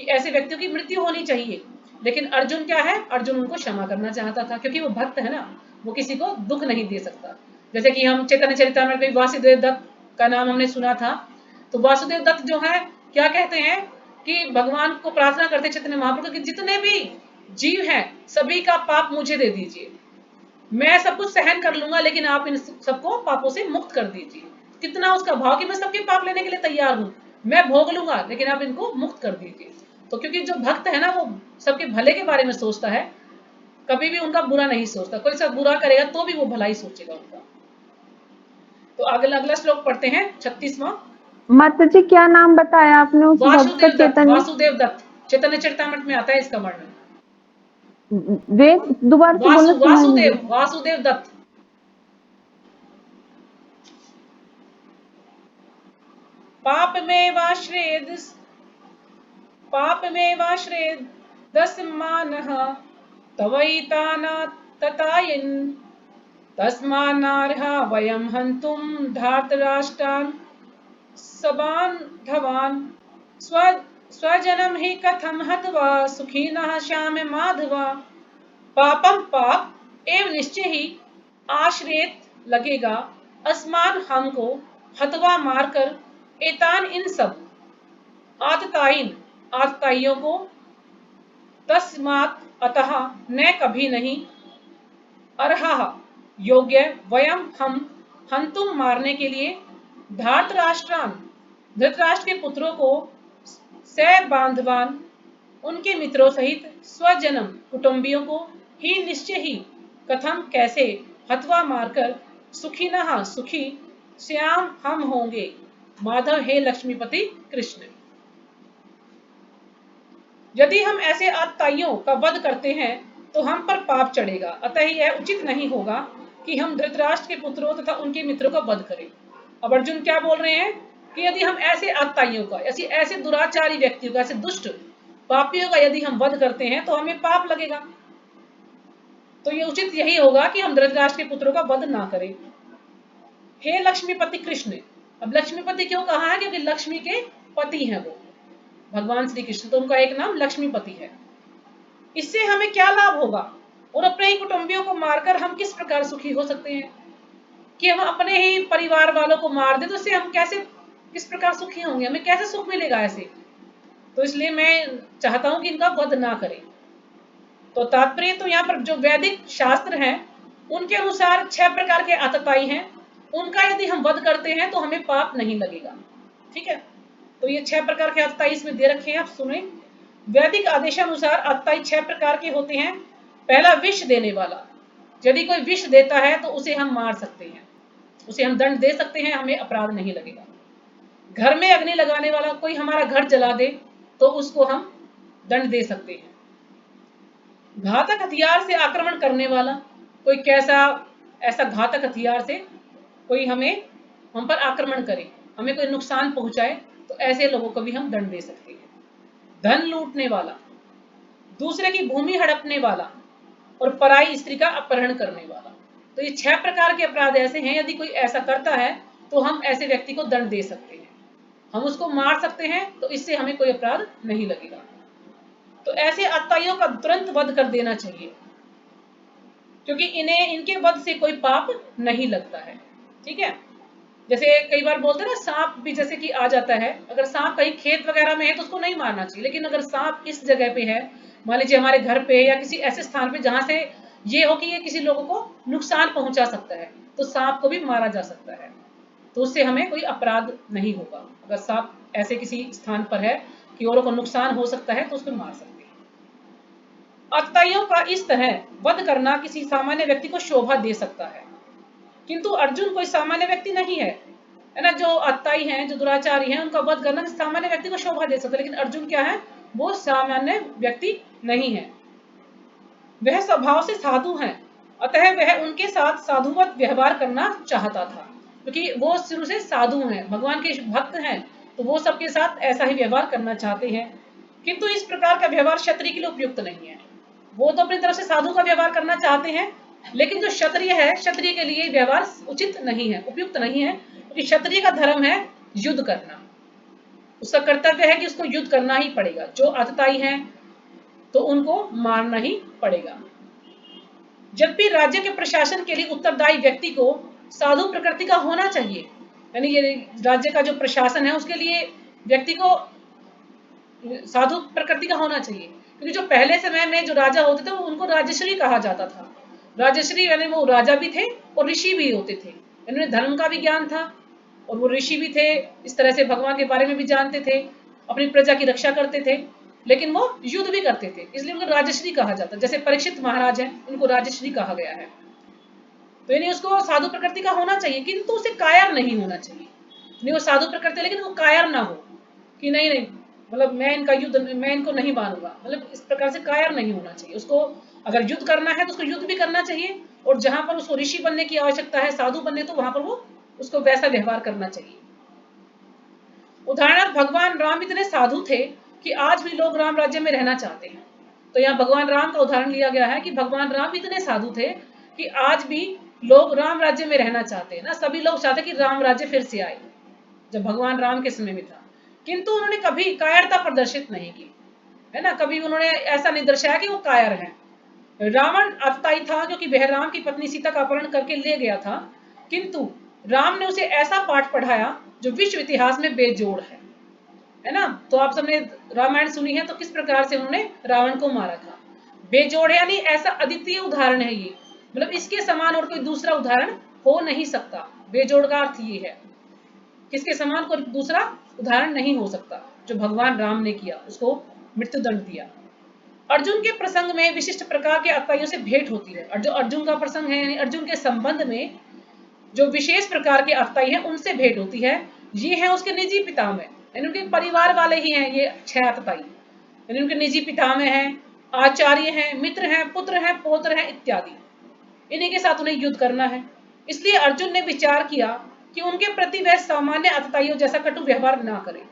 कि ऐसे व्यक्तियों की मृत्यु होनी चाहिए। लेकिन अर्जुन क्या है, अर्जुन उनको क्षमा करना चाहता था, क्योंकि वो भक्त है ना, वो किसी को दुख नहीं दे सकता। जैसे कि हम चैतन्य चरितामृत में वासुदेव दत्त का नाम हमने सुना था, तो वासुदेव दत्त जो है क्या कहते हैं कि भगवान को प्रार्थना करते चैतन्य महाप्रभु कि जितने भी जीव हैं, सभी का पाप मुझे दे दीजिए, मैं सब कुछ सहन कर लूंगा, लेकिन आप इन सबको पापों से मुक्त कर दीजिए। कितना उसका भाव कि मैं सबके पाप लेने के लिए तैयार हूं, मैं भोग लूंगा, लेकिन आप इनको मुक्त कर दीजिए। तो क्योंकि जो भक्त है ना, वो सबके भले के बारे में सोचता है, कभी भी उनका बुरा नहीं सोचता। कोई सब बुरा करेगा तो भी वो भला ही सोचेगा उनका। तो अगला अगला श्लोक पढ़ते हैं, 36वां।
माता जी क्या नाम बताया आपने उस भक्त का?
वासुदेव दत्त,
चैतन्य
वासुदेव दत्त, चैतन्य चरितामृत में आता है इसका वर्णन।
वे दोबारा से बोलना, सुनाई नहीं
वासुदेव,
दिया।
वासुदेव दत्त। पाप में वाश्रेद, पाप में वाश्रेद दस्मानः तवैताना ततायन तस्मान्नार्हा वयं हन्तुं धार्तराष्ट्रान् सबान्धवान् स्व स्वजनं हि कथं हत्वा सुखिनः श्याम माधव। पापम पाप एवं निश्चय ही आश्रित लगेगा, असमान हमको हतवा मारकर, एतान इन सब, आतताइन आतताइयों को, तस्मात् अतः न कभी नहीं, अर्हा योग्य, वयम हम, हंतुम मारने के लिए, धार्तराष्ट्रान धृतराष्ट्र के पुत्रों को, स बांधवान उनके मित्रों सहित, स्वजनम कुटुंबियों को, ही निश्चय ही कथम कैसे, हथवा मारकर, सुखी नहा सुखी, श्याम हम होंगे, माधव हे लक्ष्मीपति कृष्ण। यदि हम ऐसे आतताइयों का वध करते हैं तो हम पर पाप चढ़ेगा, अतः यह उचित नहीं होगा कि हम धृतराष्ट्र के पुत्रों तथा उनके मित्रों का वध करें। अब अर्जुन क्या बोल रहे हैं कि यदि हम ऐसे आतताइयों का, ऐसे दुराचारी व्यक्तियों का, ऐसे दुष्ट पापियों का यदि हम वध करते हैं तो हमें पाप लगेगा। तो ये उचित यही होगा कि हम धृतराष्ट्र के पुत्रों का वध ना करें। हे लक्ष्मीपति कृष्ण। अब लक्ष्मीपति क्यों कहा है? क्योंकि लक्ष्मी के पति हैं वो भगवान श्री कृष्ण, तो उनका एक नाम लक्ष्मीपति है। इससे हमें क्या लाभ होगा? और अपने ही कुटुंबियों को मारकर हम किस प्रकार सुखी हो सकते हैं? कि हम अपने ही परिवार वालों को मार दे तो इससे हम कैसे, किस प्रकार सुखी होंगे? हमें कैसे सुख मिलेगा ऐसे? तो इसलिए मैं चाहता हूं कि इनका वध ना करें। तो तात्पर्य तो यहाँ पर जो वैदिक शास्त्र हैं उनके अनुसार 6 प्रकार के आतताई हैं, उनका यदि हम वध करते हैं तो हमें पाप नहीं लगेगा। ठीक है, तो ये 6 प्रकार के आतताई इसमें दे रखे हैं, आप सुने। वैदिक आदेशानुसार आतताई 6 प्रकार के होते हैं। पहला, विष देने वाला। यदि कोई विष देता है तो उसे हम मार सकते हैं, उसे हम दंड दे सकते हैं, हमें अपराध नहीं लगेगा। घर में अग्नि लगाने वाला, कोई हमारा घर जला दे तो उसको हम दंड दे सकते हैं। घातक हथियार से आक्रमण करने वाला, कोई कैसा ऐसा घातक हथियार से कोई हम पर आक्रमण करे, हमें कोई नुकसान पहुंचाए, तो ऐसे लोगों को भी हम दंड दे सकते हैं। धन लूटने वाला, दूसरे की भूमि हड़पने वाला और पराई स्त्री का अपहरण करने वाला। तो ये 6 प्रकार के अपराध ऐसे हैं, यदि कोई ऐसा करता है तो हम ऐसे व्यक्ति को दंड दे सकते हैं, हम उसको मार सकते हैं, तो इससे हमें कोई अपराध नहीं लगेगा। तो ऐसे आतताइयों का तुरंत वध कर देना चाहिए, क्योंकि इनके वध से कोई पाप नहीं लगता है। ठीक है, जैसे कई बार बोलते हैं ना, सांप भी जैसे कि आ जाता है, अगर सांप कहीं खेत वगैरह में है तो उसको नहीं मारना चाहिए, लेकिन अगर सांप इस जगह पे है, मान लीजिए हमारे घर पे या किसी ऐसे स्थान पे जहां से ये हो कि ये किसी लोगों को नुकसान पहुंचा सकता है, तो सांप को भी मारा जा सकता है, तो उससे हमें कोई अपराध नहीं होगा। अगर सांप ऐसे किसी स्थान पर है कि औरों को नुकसान हो सकता है तो उसको मार सकते हैं। आतताइयों का इस तरह वध करना किसी सामान्य व्यक्ति को शोभा दे सकता है, किंतु अर्जुन कोई सामान्य व्यक्ति नहीं है, है ना। जो आतताई हैं, जो दुराचारी हैं, उनका वध करना सामान्य व्यक्ति को शोभा दे सकता है, लेकिन अर्जुन क्या है? वो सामान्य व्यक्ति नहीं है, वह स्वभाव से साधु हैं, अतः वह उनके साथ साधुवत व्यवहार करना चाहता था, क्योंकि वो शुरू से साधु हैं, भगवान के भक्त हैं, तो वो सबके साथ ऐसा ही व्यवहार करना चाहते हैं। किंतु इस प्रकार का व्यवहार क्षत्रिय के लिए उपयुक्त नहीं है। वो तो अपनी तरफ से साधु का व्यवहार करना चाहते हैं, लेकिन जो क्षत्रिय है, क्षत्रिय के लिए व्यवहार उचित नहीं है, उपयुक्त नहीं है, क्योंकि क्षत्रिय का धर्म है युद्ध करना, उसका कर्तव्य है कि उसको युद्ध करना ही पड़ेगा। जो आतताई हैं तो उनको मारना ही पड़ेगा। जब भी राज्य के प्रशासन के लिए उत्तरदायी व्यक्ति को साधु प्रकृति का होना चाहिए, यानी ये राज्य का जो प्रशासन है उसके लिए व्यक्ति को साधु प्रकृति का होना चाहिए, क्योंकि जो पहले समय में जो राजा होते थे वो उनको राजश्री कहा जाता था। राजश्री यानी वो राजा भी थे और ऋषि भी होते थे, इन्हें धर्म का भी ज्ञान था और वो ऋषि भी थे, इस तरह से भगवान के बारे में भी जानते थे, अपनी प्रजा की रक्षा करते थे, लेकिन वो युद्ध भी करते थे, इसलिए उनको राजश्री कहा जाता है। जैसे परीक्षित महाराज हैं, उनको राजश्री कहा गया है। तो यानी उसको साधु प्रकृति का होना चाहिए, किंतु उसे कायर नहीं होना चाहिए। नहीं वो साधु प्रकृति लेकिन वो कायर ना हो कि नहीं नहीं मतलब मैं इनका युद्ध, मैं इनको नहीं मानूंगा, मतलब इस प्रकार से कायर नहीं होना चाहिए। उसको अगर युद्ध करना है तो उसको युद्ध भी करना चाहिए, और जहां पर उसको ऋषि बनने की आवश्यकता है, साधु बनने, तो वहां पर वो उसको वैसा व्यवहार करना चाहिए। उदाहरणार्थ भगवान राम इतने साधु थे कि आज भी लोग राम राज्य में रहना चाहते हैं। तो यहाँ भगवान राम का उदाहरण लिया गया है कि भगवान राम इतने साधु थे कि आज भी लोग राम राज्य में रहना चाहते हैं ना, सभी लोग चाहते कि राम राज्य फिर से आए, जब भगवान राम के समय में था। किंतु उन्होंने कभी कायरता प्रदर्शित नहीं की, है ना, कभी उन्होंने ऐसा नहीं दर्शाया कि वो कायर है। रावण अतताई था क्योंकि वह राम की पत्नी सीता का अपहरण करके ले गया था, किंतु राम ने उसे ऐसा पाठ पढ़ाया जो विश्व इतिहास में बेजोड़ है ना। तो आप सबने रामायण सुनी है, तो किस प्रकार से उन्होंने रावण को मारा था। बेजोड़ यानी ऐसा अद्वितीय उदाहरण है ये, मतलब इसके समान और कोई दूसरा उदाहरण हो नहीं सकता। बेजोड़ का अर्थ ये है, किसके समान कोई दूसरा उदाहरण नहीं हो सकता। जो भगवान राम ने किया, उसको मृत्युदंड दिया। अर्जुन के प्रसंग में विशिष्ट प्रकार के अत्यायों से भेंट होती है, और जो अर्जुन का प्रसंग है यानी अर्जुन के संबंध में जो विशेष प्रकार के अत्याय हैं उनसे भेंट होती है। ये है उसके निजी पितामह, यानी उनके परिवार वाले ही हैं ये 6 अत्याई, यानी उनके निजी पितामह हैं, आचार्य हैं, मित्र हैं, पुत्र हैं, पौत्र हैं इत्यादि। इन्हीं के साथ उन्हें युद्ध करना है। इसलिए अर्जुन ने विचार किया कि उनके प्रति वह सामान्य अत्याइयों जैसा कटु व्यवहार ना करे।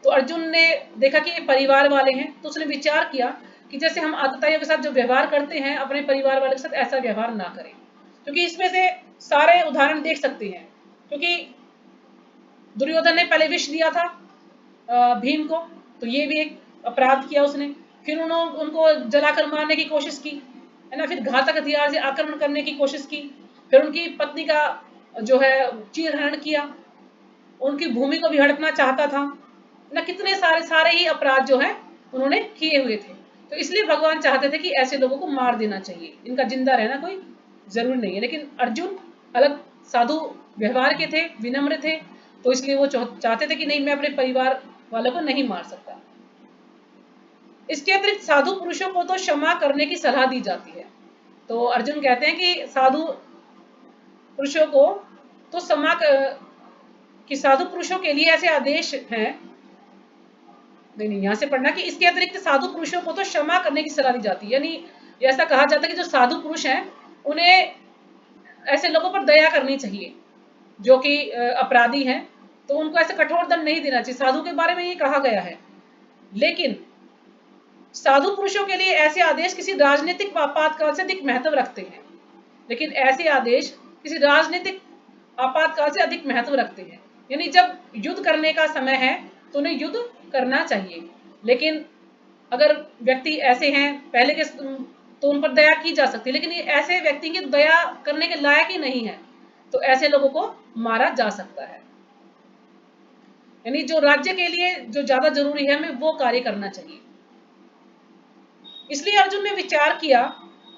तो अर्जुन ने देखा कि ये परिवार वाले हैं, तो उसने विचार किया कि जैसे हम अत्याइयों के साथ जो व्यवहार करते हैं अपने परिवार वाले के साथ ऐसा व्यवहार ना करें। क्योंकि इसमें से सारे उदाहरण देख सकते हैं, क्योंकि दुर्योधन ने पहले विष दिया था भीम को, तो ये भी एक अपराध किया उसने। फिर उन्होंने उनको जलाकर मारने की कोशिश की, है ना, फिर घातक हथियार से आक्रमण करने की कोशिश की, फिर उनकी पत्नी का जो है चीरहरण किया, उनकी भूमि को भी हड़पना चाहता था ना, कितने सारे ही अपराध जो है उन्होंने किए हुए थे। तो इसलिए भगवान चाहते थे कि ऐसे लोगों को मार देना चाहिए, इनका जिंदा रहना कोई जरूरी नहीं है। लेकिन अर्जुन अलग साधु व्यवहार के थे, विनम्र थे, तो इसलिए वो चाहते थे कि नहीं मैं अपने परिवार वालों को नहीं मार सकता। इसके अतिरिक्त साधु पुरुषों को तो क्षमा करने की सलाह दी जाती है। तो अर्जुन कहते हैं कि साधु पुरुषों को तो कि साधु पुरुषों के लिए ऐसे आदेश हैं, नहीं यहाँ से पढ़ना कि इसके अतिरिक्त साधु पुरुषों को तो क्षमा करने की सलाह दी जाती है, यानी ऐसा कहा जाता है कि जो साधु पुरुष हैं उन्हें ऐसे लोगों पर दया करनी चाहिए जो कि अपराधी हैं, तो उनको ऐसे कठोर दंड नहीं देना चाहिए। साधु के बारे में ये कहा गया है। लेकिन साधु पुरुषों के लिए ऐसे आदेश किसी राजनीतिक आपातकाल से अधिक महत्व रखते हैं, लेकिन ऐसे आदेश किसी राजनीतिक आपातकाल से अधिक महत्व रखते हैं। यानी जब युद्ध करने का समय है तो उन्हें युद्ध करना चाहिए, लेकिन अगर व्यक्ति ऐसे हैं पहले के तो उन पर दया की जा सकती है, लेकिन ये ऐसे व्यक्ति की दया करने के लायक ही नहीं है, तो ऐसे लोगों को मारा जा सकता है। यानी जो राज्य के लिए जो ज्यादा जरूरी है हमें वो कार्य करना चाहिए। इसलिए अर्जुन ने विचार किया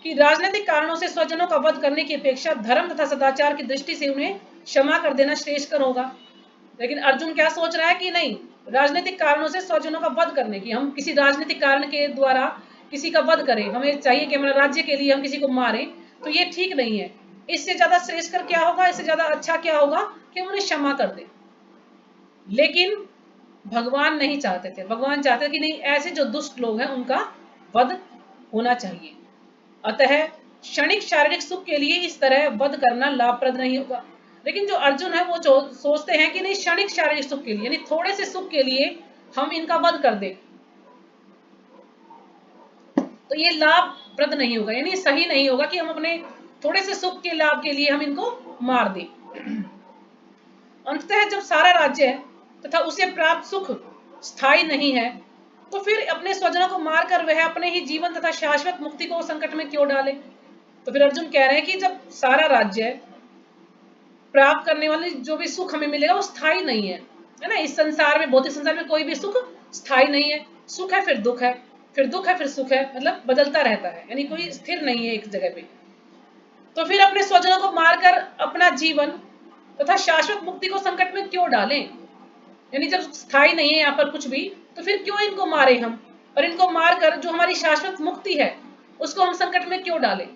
कि राजनीतिक कारणों से स्वजनों का वध करने की अपेक्षा धर्म तथा सदाचार की दृष्टि से उन्हें क्षमा कर देना श्रेष्ठकर होगा। लेकिन अर्जुन क्या सोच रहा है कि नहीं, राजनीतिक कारणों से स्वजनों का वध करने की, हम किसी राजनीतिक कारण के द्वारा किसी का वध करें, हमें चाहिए कि हमारे राज्य के लिए हम किसी को मारें, तो ये ठीक नहीं है। इससे ज्यादा श्रेष्ठकर क्या होगा, इससे ज्यादा अच्छा क्या होगा कि उन्हें क्षमा कर दे। लेकिन भगवान नहीं चाहते थे, भगवान चाहते कि नहीं ऐसे जो दुष्ट लोग हैं उनका वध होना चाहिए। अतः क्षणिक शारीरिक सुख के लिए इस तरह वध करना लाभप्रद नहीं होगा। लेकिन जो अर्जुन है वो सोचते हैं कि नहीं क्षणिक शारीरिक सुख के लिए, यानी थोड़े से सुख के लिए हम इनका वध कर दें, तो ये लाभप्रद नहीं होगा, यानी सही नहीं होगा कि हम अपने थोड़े से सुख के लाभ के लिए हम इनको मार दें। अंततः जब सारा राज्य तथा उसे प्राप्त सुख स्थायी नहीं है, तो फिर अपने स्वजनों को मारकर वह अपने ही जीवन तथा शाश्वत मुक्ति को संकट में क्यों डाले। तो फिर अर्जुन कह रहे हैं कि जब सारा राज्य प्राप्त करने वाले जो भी सुख हमें मिलेगा वो स्थायी नहीं है, है ना। इस संसार में, भौतिक संसार में कोई भी सुख स्थायी नहीं है, सुख है फिर दुख है। फिर दुख है, फिर सुख है, मतलब बदलता रहता है, यानी कोई स्थिर नहीं है एक जगह पे। तो फिर अपने स्वजनों को मारकर अपना जीवन तथा शाश्वत मुक्ति को संकट में क्यों डालें? यानी जब स्थायी नहीं है यहाँ पर कुछ भी, तो फिर क्यों इनको मारे हम, और इनको मारकर जो हमारी शाश्वत मुक्ति है उसको हम संकट में क्यों डालें?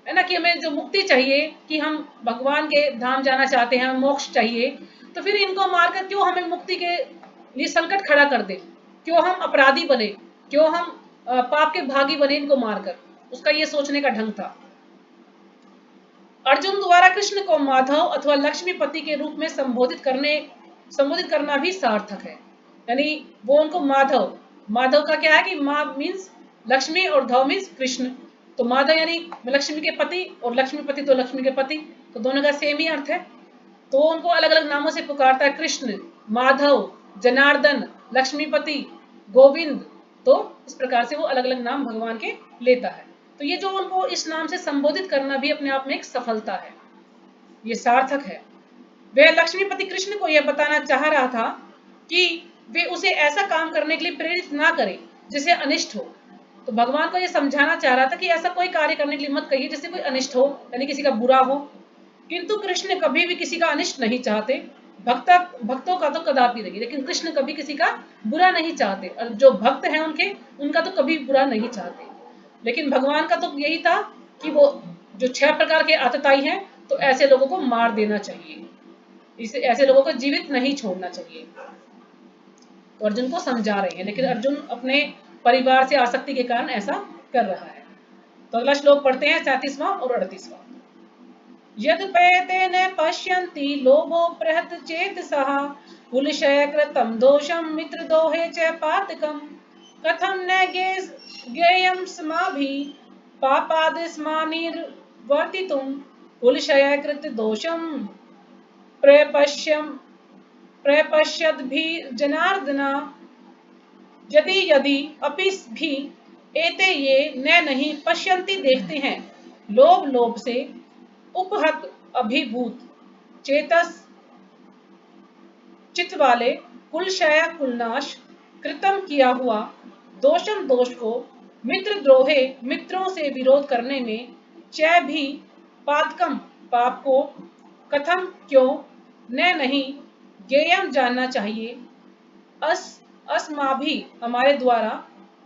है ना, कि हमें जो मुक्ति चाहिए, कि हम भगवान के धाम जाना चाहते हैं, मोक्ष चाहिए, तो फिर इनको मारकर क्यों हमें मुक्ति के लिए संकट खड़ा कर दे? क्यों हम अपराधी बने? क्यों हम पाप के भागी बने इनको मारकर? उसका ये सोचने का ढंग था। अर्जुन द्वारा कृष्ण को माधव अथवा लक्ष्मीपति के रूप में संबोधित करना भी सार्थक है। यानी वो उनको माधव, माधव का क्या है कि मा मीन्स लक्ष्मी और धव मीन्स कृष्ण, तो माधव यानी लक्ष्मी के पति और लक्ष्मीपति तो लक्ष्मी के पति, तो दोनों का सेम ही अर्थ है। तो उनको अलग अलग नामों से पुकारता है, कृष्ण, माधव, जनार्दन, लक्ष्मीपति, गोविंद। तो इस प्रकार से वो अलग अलग नाम भगवान के लेता है। तो ये जो उनको इस नाम से संबोधित करना भी अपने आप में एक सफलता है, ये सार्थक है। वह लक्ष्मीपति कृष्ण को यह बताना चाह रहा था कि वे उसे ऐसा काम करने के लिए प्रेरित ना करें जिसे अनिष्ट हो। तो भगवान को यह समझाना चाह रहा था कि ऐसा कोई कार्य करने के लिए मत कहिए जिससे कोई अनिष्ट हो, यानी किसी का बुरा हो। किंतु कृष्ण कभी भी किसी का अनिष्ट नहीं चाहते। भक्तों का तो कदापि नहीं, लेकिन कृष्ण कभी किसी का बुरा नहीं चाहते, और जो भक्त हैं उनका तो कभी बुरा नहीं चाहते। लेकिन भगवान का तो यही था कि वो जो 6 प्रकार के आतताई हैं, तो ऐसे लोगों को मार देना चाहिए, ऐसे लोगों को जीवित नहीं छोड़ना चाहिए। तो अर्जुन को समझा रहे हैं, लेकिन अर्जुन अपने परिवार से आसक्ति के कारण ऐसा कर रहा है। तो अगला श्लोक पढ़ते हैं, 37वां और 38वां। यद पयते न पश्यन्ति लोभो बृहत् चेतसः कुलक्षय कृतं दोषं मित्रद्रोहे च पातकम् कथं न ज्ञेयं स्माभिः पापादस्मानिर्वर्तितुं कुलक्षय कृत दोषं प्रपश्यद्भिर्जनार्दन यदि यदि अपि भी एते ये न नहीं पश्यन्ति देखते हैं लोभ से उपहत अभिभूत चेतस चित्त वाले कुलक्षय कुलनाश कृतम किया हुआ दोषम दोष को मित्रद्रोहे मित्रों से विरोध करने में च भी पातकम पाप को कथम क्यों न नहीं ज्ञेयम जानना चाहिए अस्माभि हमारे द्वारा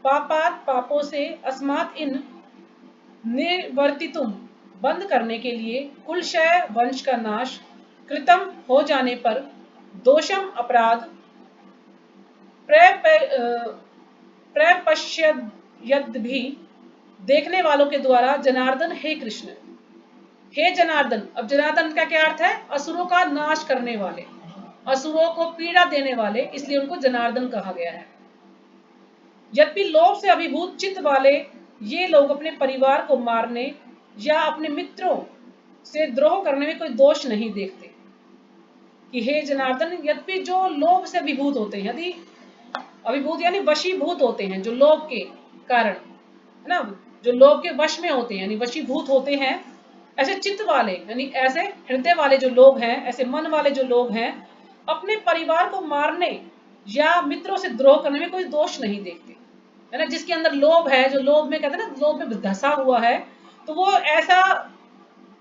पापात पापों से अस्मात् इन निवर्तितुम बंद करने के लिए कुलक्षय वंश का नाश कृतम हो जाने पर दोषम अपराध प्रपश्यद भी देखने वालों के द्वारा जनार्दन हे कृष्ण, हे जनार्दन। अब जनार्दन का क्या अर्थ है? असुरों का नाश करने वाले, असुरों को पीड़ा देने वाले, इसलिए उनको जनार्दन कहा गया है। यद्यपि लोभ से अभिभूत चित्त वाले ये लोग अपने परिवार को मारने या अपने मित्रों से द्रोह करने में कोई दोष नहीं देखते कि हे जनार्दन, यद्यपि जो लोभ से अभिभूत होते हैं, यदि अभिभूत यानी वशीभूत होते हैं, जो लोभ के कारण, है ना, जो लोभ के वश में होते हैं यानी वशीभूत होते हैं, ऐसे चित्त वाले यानी ऐसे हृदय वाले जो लोग हैं, ऐसे मन वाले जो लोग हैं, अपने परिवार को मारने या मित्रों से द्रोह करने में कोई दोष नहीं देखते, है ना। जिसके अंदर लोभ है, जो लोभ में कहते हैं ना, लोभ में धंसा हुआ है, तो वो ऐसा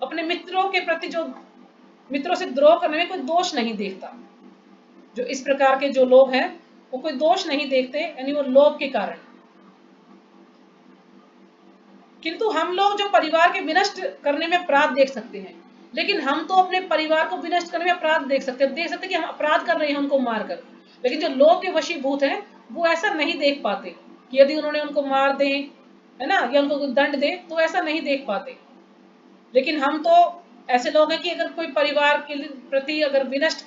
अपने मित्रों के प्रति जो मित्रों से द्रोह करने में कोई दोष नहीं देखता। जो इस प्रकार के जो लोग हैं वो कोई दोष नहीं देखते, यानी वो लोभ के कारण। किंतु हम लोग जो परिवार के विनष्ट करने में अपराध देख सकते हैं, लेकिन हम तो अपने परिवार को विनष्ट करने में अपराध देख सकते हैं कि हम अपराध कर रहे हैं उनको मारकर। लेकिन जो लोभ के वशीभूत हैं वो ऐसा नहीं देख पाते कि यदि उन्होंने उनको मार दे, है ना, या उनको दंड दे, तो ऐसा नहीं देख पाते। लेकिन हम तो ऐसे लोग हैं कि अगर कोई परिवार के प्रति अगर विनष्ट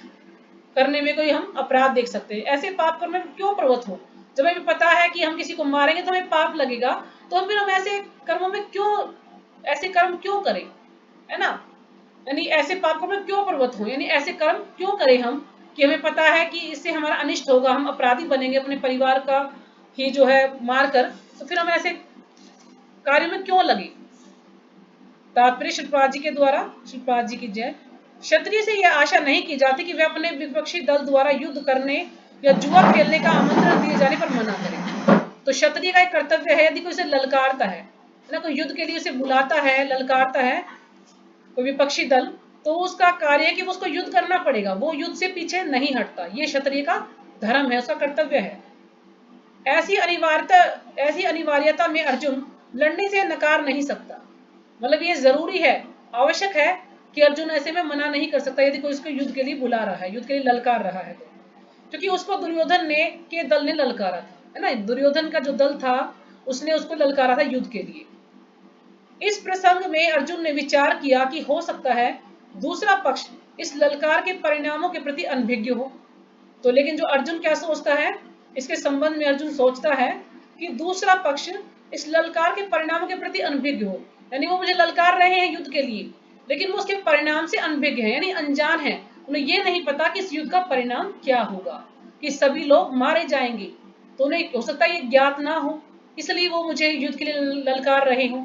करने में कोई हम अपराध देख सकते हैं। ऐसे पाप कर्म में क्यों प्रवृत्त हो? जब हमें पता है कि हम किसी को मारेंगे तो हमें पाप लगेगा, तो फिर हम ऐसे कर्मों में ऐसे कर्म क्यों करें, है ना। यानी ऐसे पाप कर्म में क्यों प्रवृत्त हो, यानी ऐसे कर्म क्यों करें हम कि हमें पता है कि इससे हमारा अनिष्ट होगा, हम अपराधी बनेंगे अपने परिवार का ही जो है मारकर, तो फिर हम ऐसे कार्य में क्यों लगे। तात्पर्य श्रीपाद जी के द्वारा, श्रीपाद जी की जय। क्षत्रिय से यह आशा नहीं की जाती कि वे अपने विपक्षी दल द्वारा युद्ध करने या जुआ खेलने का आमंत्रण दिए जाने पर मना करें। तो तो क्षत्रिय का एक कर्तव्य है, यदि कोई उसे ललकारता है ना, कोई युद्ध के लिए उसे बुलाता है, ललकारता है कोई विपक्षी दल, तो उसका कार्य है कि उसको युद्ध करना पड़ेगा, वो युद्ध से पीछे नहीं हटता। ये क्षत्रिय का धर्म है, उसका कर्तव्य है। ऐसी अनिवार्यता में अर्जुन लड़ने से नकार नहीं सकता। मतलब ये जरूरी है, आवश्यक है कि अर्जुन ऐसे में मना नहीं कर सकता यदि कोई उसको युद्ध के लिए बुला रहा है, युद्ध के लिए ललकार रहा है तो। क्योंकि उसको दुर्योधन ने के दल ने ललकारा था, है ना, दुर्योधन का जो दल था उसने उसको ललकारा था युद्ध के लिए। इस प्रसंग में अर्जुन ने विचार किया कि हो सकता है दूसरा पक्ष इस ललकार के परिणामों के प्रति अनभिज्ञ हो। तो लेकिन जो अर्जुन क्या सोचता है इसके संबंध में, अर्जुन सोचता है कि दूसरा पक्ष इस ललकार के परिणामों के प्रति अनभिज्ञ हो, यानी वो मुझे ललकार रहे हैं युद्ध के लिए, लेकिन वो उसके परिणाम से अनभिज्ञ है, यानी अनजान है, उन्हें ये नहीं पता कि इस युद्ध का परिणाम क्या होगा, कि सभी लोग मारे जाएंगे। तो उन्हें हो सकता है ये ज्ञात ना हो, इसलिए वो मुझे युद्ध के लिए ललकार रहे हों।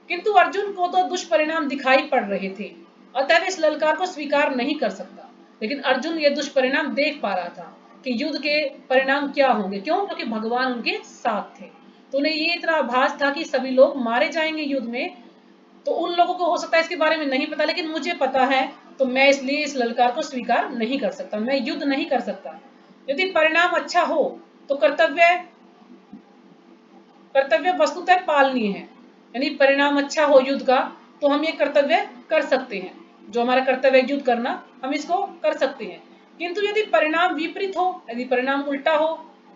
किंतु अर्जुन को तो दुष्परिणाम दिखाई पड़ रहे थे, अतः वे इस ललकार को स्वीकार नहीं कर सकता। लेकिन अर्जुन ये दुष्परिणाम देख पा रहा था कि युद्ध के परिणाम क्या होंगे। क्यों? क्योंकि भगवान उनके साथ थे। तो उन्हें ये इतना आभास था कि सभी लोग मारे जाएंगे युद्ध में। तो उन लोगों को हो सकता है इसके बारे में नहीं पता, लेकिन मुझे पता है, तो मैं इसलिए इस ललकार को स्वीकार नहीं कर सकता, मैं युद्ध नहीं कर सकता। यदि परिणाम अच्छा हो तो कर्तव्य वस्तुतः पालनीय है, यानी परिणाम अच्छा हो युद्ध का तो हम ये कर्तव्य कर सकते हैं, जो हमारा कर्तव्य युद्ध करना, हम इसको कर सकते हैं। किंतु यदि परिणाम विपरीत हो, यदि परिणाम उल्टा हो,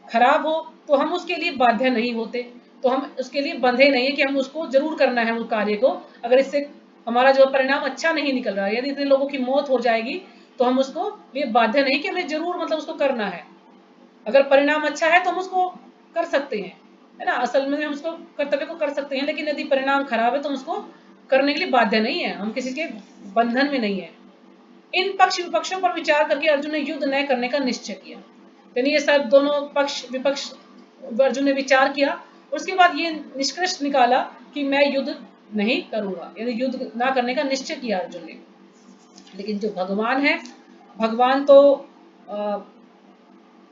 खराब हो, तो हम उसके लिए बाध्य नहीं होते, तो हम उसके लिए बंधे नहीं है कि हम उसको जरूर करना है उस कार्य को। अगर इससे हमारा जो परिणाम अच्छा नहीं निकल रहा है, यदि इतने लोगों की मौत हो जाएगी, तो हम उसको लिए बाध्य नहीं कि हमें जरूर मतलब उसको करना है। अगर परिणाम अच्छा है तो हम उसको कर सकते हैं, है ना, असल में हम उसको कर्तव्य को कर सकते हैं। लेकिन यदि परिणाम खराब है तो हम उसको करने के लिए बाध्य नहीं है, हम किसी के बंधन में नहीं है। इन पक्ष विपक्षों पर विचार करके अर्जुन ने युद्ध न करने का निश्चय किया। यानी ये सब दोनों पक्ष विपक्ष अर्जुन ने विचार किया, उसके बाद ये निष्कर्ष निकाला कि मैं युद्ध नहीं करूंगा, यानी युद्ध ना करने का निश्चय किया अर्जुन ने। लेकिन जो भगवान है, भगवान तो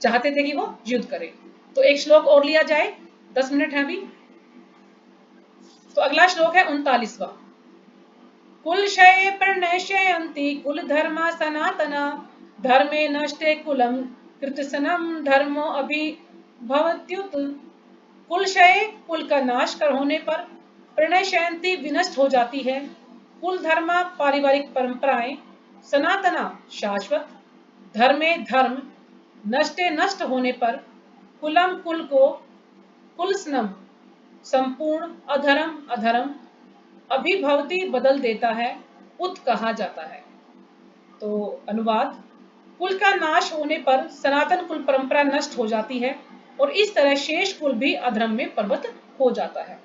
चाहते थे कि वो युद्ध करे। तो एक श्लोक और लिया जाए, 10 मिनट है अभी। तो अगला श्लोक है 39वां। कुल क्षये प्रणश्यन्ति कुल धर्मा सनातना धर्मे नष्टे कुलम कृतसनम धर्मो अभिभवत्युत। कुल क्षय कुल का नाश कर होने पर, प्रणश्यन्ति विनष्ट हो जाती है, कुल धर्मा पारिवारिक परंपराएं, सनातना शाश्वत, धर्मे धर्म, नष्टे नष्ट होने पर, कुलम कुल को, कुलस्नम संपूर्ण, अधर्म अधर्म, अभिभवती बदल देता है, उत कहा जाता है। तो अनुवाद, कुल का नाश होने पर सनातन कुल परंपरा नष्ट हो जाती है और इस तरह शेष कुल भी अधर्म में परिवर्तित हो जाता है।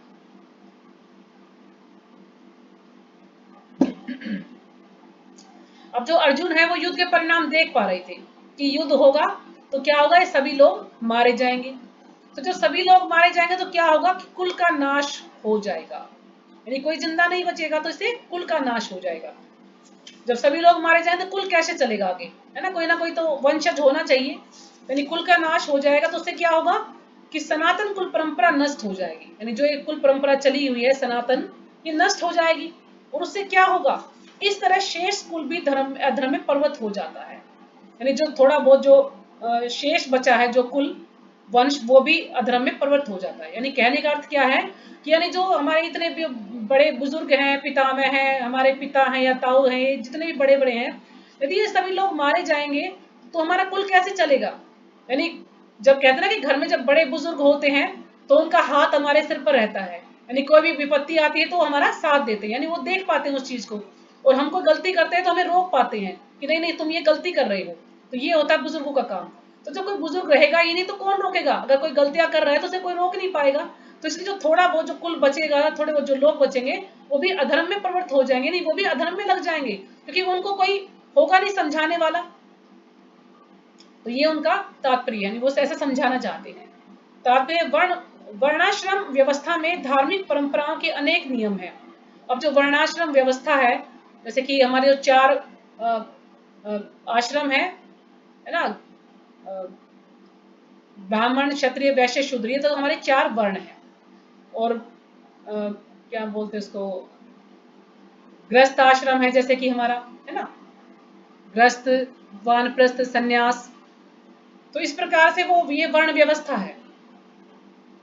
अब जो अर्जुन है वो युद्ध के परिणाम देख पा रहे थे कि युद्ध होगा तो क्या होगा, ये सभी लोग मारे जाएंगे। तो जब सभी लोग मारे जाएंगे तो क्या होगा कि कुल का नाश हो जाएगा, यानी कोई जिंदा नहीं बचेगा, तो इससे कुल का नाश हो जाएगा। जब सभी लोग मारे जाएंगे तो कुल कैसे चलेगा आगे, है ना, कोई तो वंशज होना चाहिए, यानी कुल का नाश हो जाएगा। तो उससे क्या होगा कि सनातन कुल परंपरा नष्ट हो जाएगी, यानी जो एक कुल परंपरा चली हुई है सनातन, ये नष्ट हो जाएगी। और उससे क्या होगा, इस तरह शेष कुल भी धर्म अधर्म में परिवर्तित हो जाता है, यानी जो थोड़ा बहुत जो शेष बचा है जो कुल वंश, वो भी अधर्म में परिवर्तित हो जाता है। यानी कहने का अर्थ क्या है कि यानी जो हमारे इतने बड़े बुजुर्ग हैं, पितामह हैं, हमारे पिता हैं या ताऊ हैं, जितने भी बड़े बड़े हैं, यदि ये सभी लोग मारे जाएंगे तो हमारा कुल कैसे चलेगा। यानी जब कहते हैं ना कि घर में जब बड़े बुजुर्ग होते हैं तो उनका हाथ हमारे सिर पर रहता है, यानी कोई भी विपत्ति आती है तो हमारा साथ देते हैं, यानी वो देख पाते हैं उस चीज को, और हमको गलती करते हैं तो हमें रोक पाते हैं कि नहीं नहीं तुम ये गलती कर रहे हो। तो ये होता है बुजुर्गों का काम। तो जब कोई बुजुर्ग रहेगा ही नहीं तो कौन रोकेगा, अगर कोई गलतियां कर रहा है तो उसे कोई रोक नहीं पाएगा। तो इसलिए जो थोड़ा बहुत जो कुल बचेगा, थोड़े बहुत जो लोग बचेंगे, वो भी अधर्म में परिवर्तित हो जाएंगे, नहीं वो भी अधर्म में लग जाएंगे, क्योंकि उनको कोई होगा नहीं समझाने वाला। तो ये उनका तात्पर्य है, वो ऐसा समझाना चाहते हैं। तात्पर्य, वर्णाश्रम व्यवस्था में धार्मिक परंपराओं के अनेक नियम हैं। अब जो वर्णाश्रम व्यवस्था है, जैसे कि हमारे जो 4 आश्रम है ना, ब्राह्मण, क्षत्रिय, वैश्य, शूद्र, ये तो हमारे 4 वर्ण हैं। और क्या बोलते हैं उसको, गृहस्थ आश्रम है जैसे कि हमारा, है ना, गृहस्थ, वानप्रस्थ, सन्यास। तो इस प्रकार से वो ये वर्ण व्यवस्था है।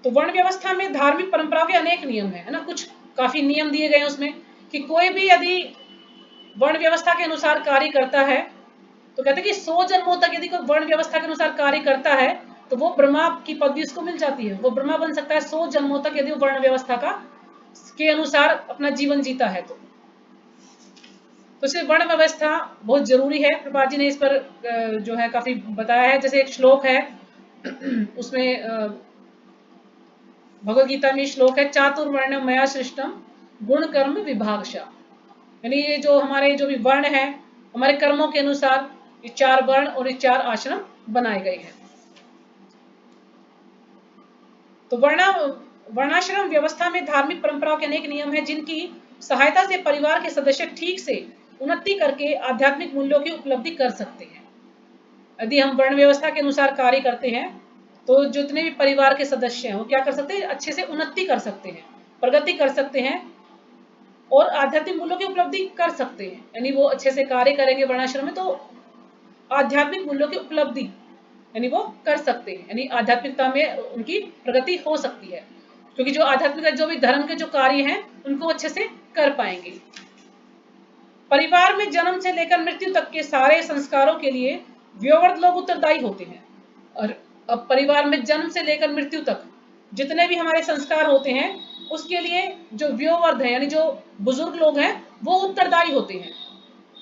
तो वर्ण व्यवस्था में धार्मिक परंपराओं के अनेक नियम है ना, कुछ काफी नियम दिए गए हैं उसमें कि कोई भी यदि वर्ण व्यवस्था के अनुसार कार्य करता है तो कहते हैं कि 100 जन्मों तक यदि कोई वर्ण व्यवस्था के अनुसार कार्य करता है तो वो ब्रह्मा की पदवी उसको मिल जाती है, वो ब्रह्मा बन सकता है 100 जन्मों तक यदि वो वर्ण व्यवस्था का के अनुसार अपना जीवन जीता है। तो इसलिए वर्ण व्यवस्था बहुत जरूरी है। प्रभुपाद जी ने इस पर जो है काफी बताया है। जैसे एक श्लोक है उसमें भगवद गीता में श्लोक है, चातुर्वर्ण मया सृष्टम गुण कर्म विभागशा। यानी ये जो हमारे जो भी वर्ण है, हमारे कर्मों के अनुसार ये 4 वर्ण और ये 4 आश्रम बनाए गए हैं। तो वर्णाश्रम व्यवस्था में धार्मिक परंपराओं के अनेक नियम हैं जिनकी सहायता से परिवार के सदस्य ठीक से उन्नति करके आध्यात्मिक मूल्यों की उपलब्धि कर सकते हैं। यदि हम वर्ण व्यवस्था के अनुसार कार्य करते हैं तो जितने भी परिवार के सदस्य हैं वो क्या कर सकते हैं, अच्छे से उन्नति कर सकते हैं, प्रगति कर सकते हैं और आध्यात्मिक मूल्यों की उपलब्धि कर सकते हैं। यानी वो अच्छे से कार्य करेंगे वर्णाश्रम में तो आध्यात्मिक मूल्यों की उपलब्धि यानी वो कर सकते हैं, यानी आध्यात्मिकता में उनकी प्रगति हो सकती है, क्योंकि जो आध्यात्मिक जो भी धर्म के जो कार्य हैं उनको अच्छे से कर पाएंगे। परिवार में जन्म से लेकर मृत्यु तक के सारे संस्कारों के लिए व्योवर्ध लोग उत्तरदायी होते हैं। और अब परिवार में जन्म से लेकर मृत्यु तक जितने भी हमारे संस्कार होते हैं उसके लिए जो व्योवर्ध है यानी जो बुजुर्ग लोग हैं वो उत्तरदायी होते हैं,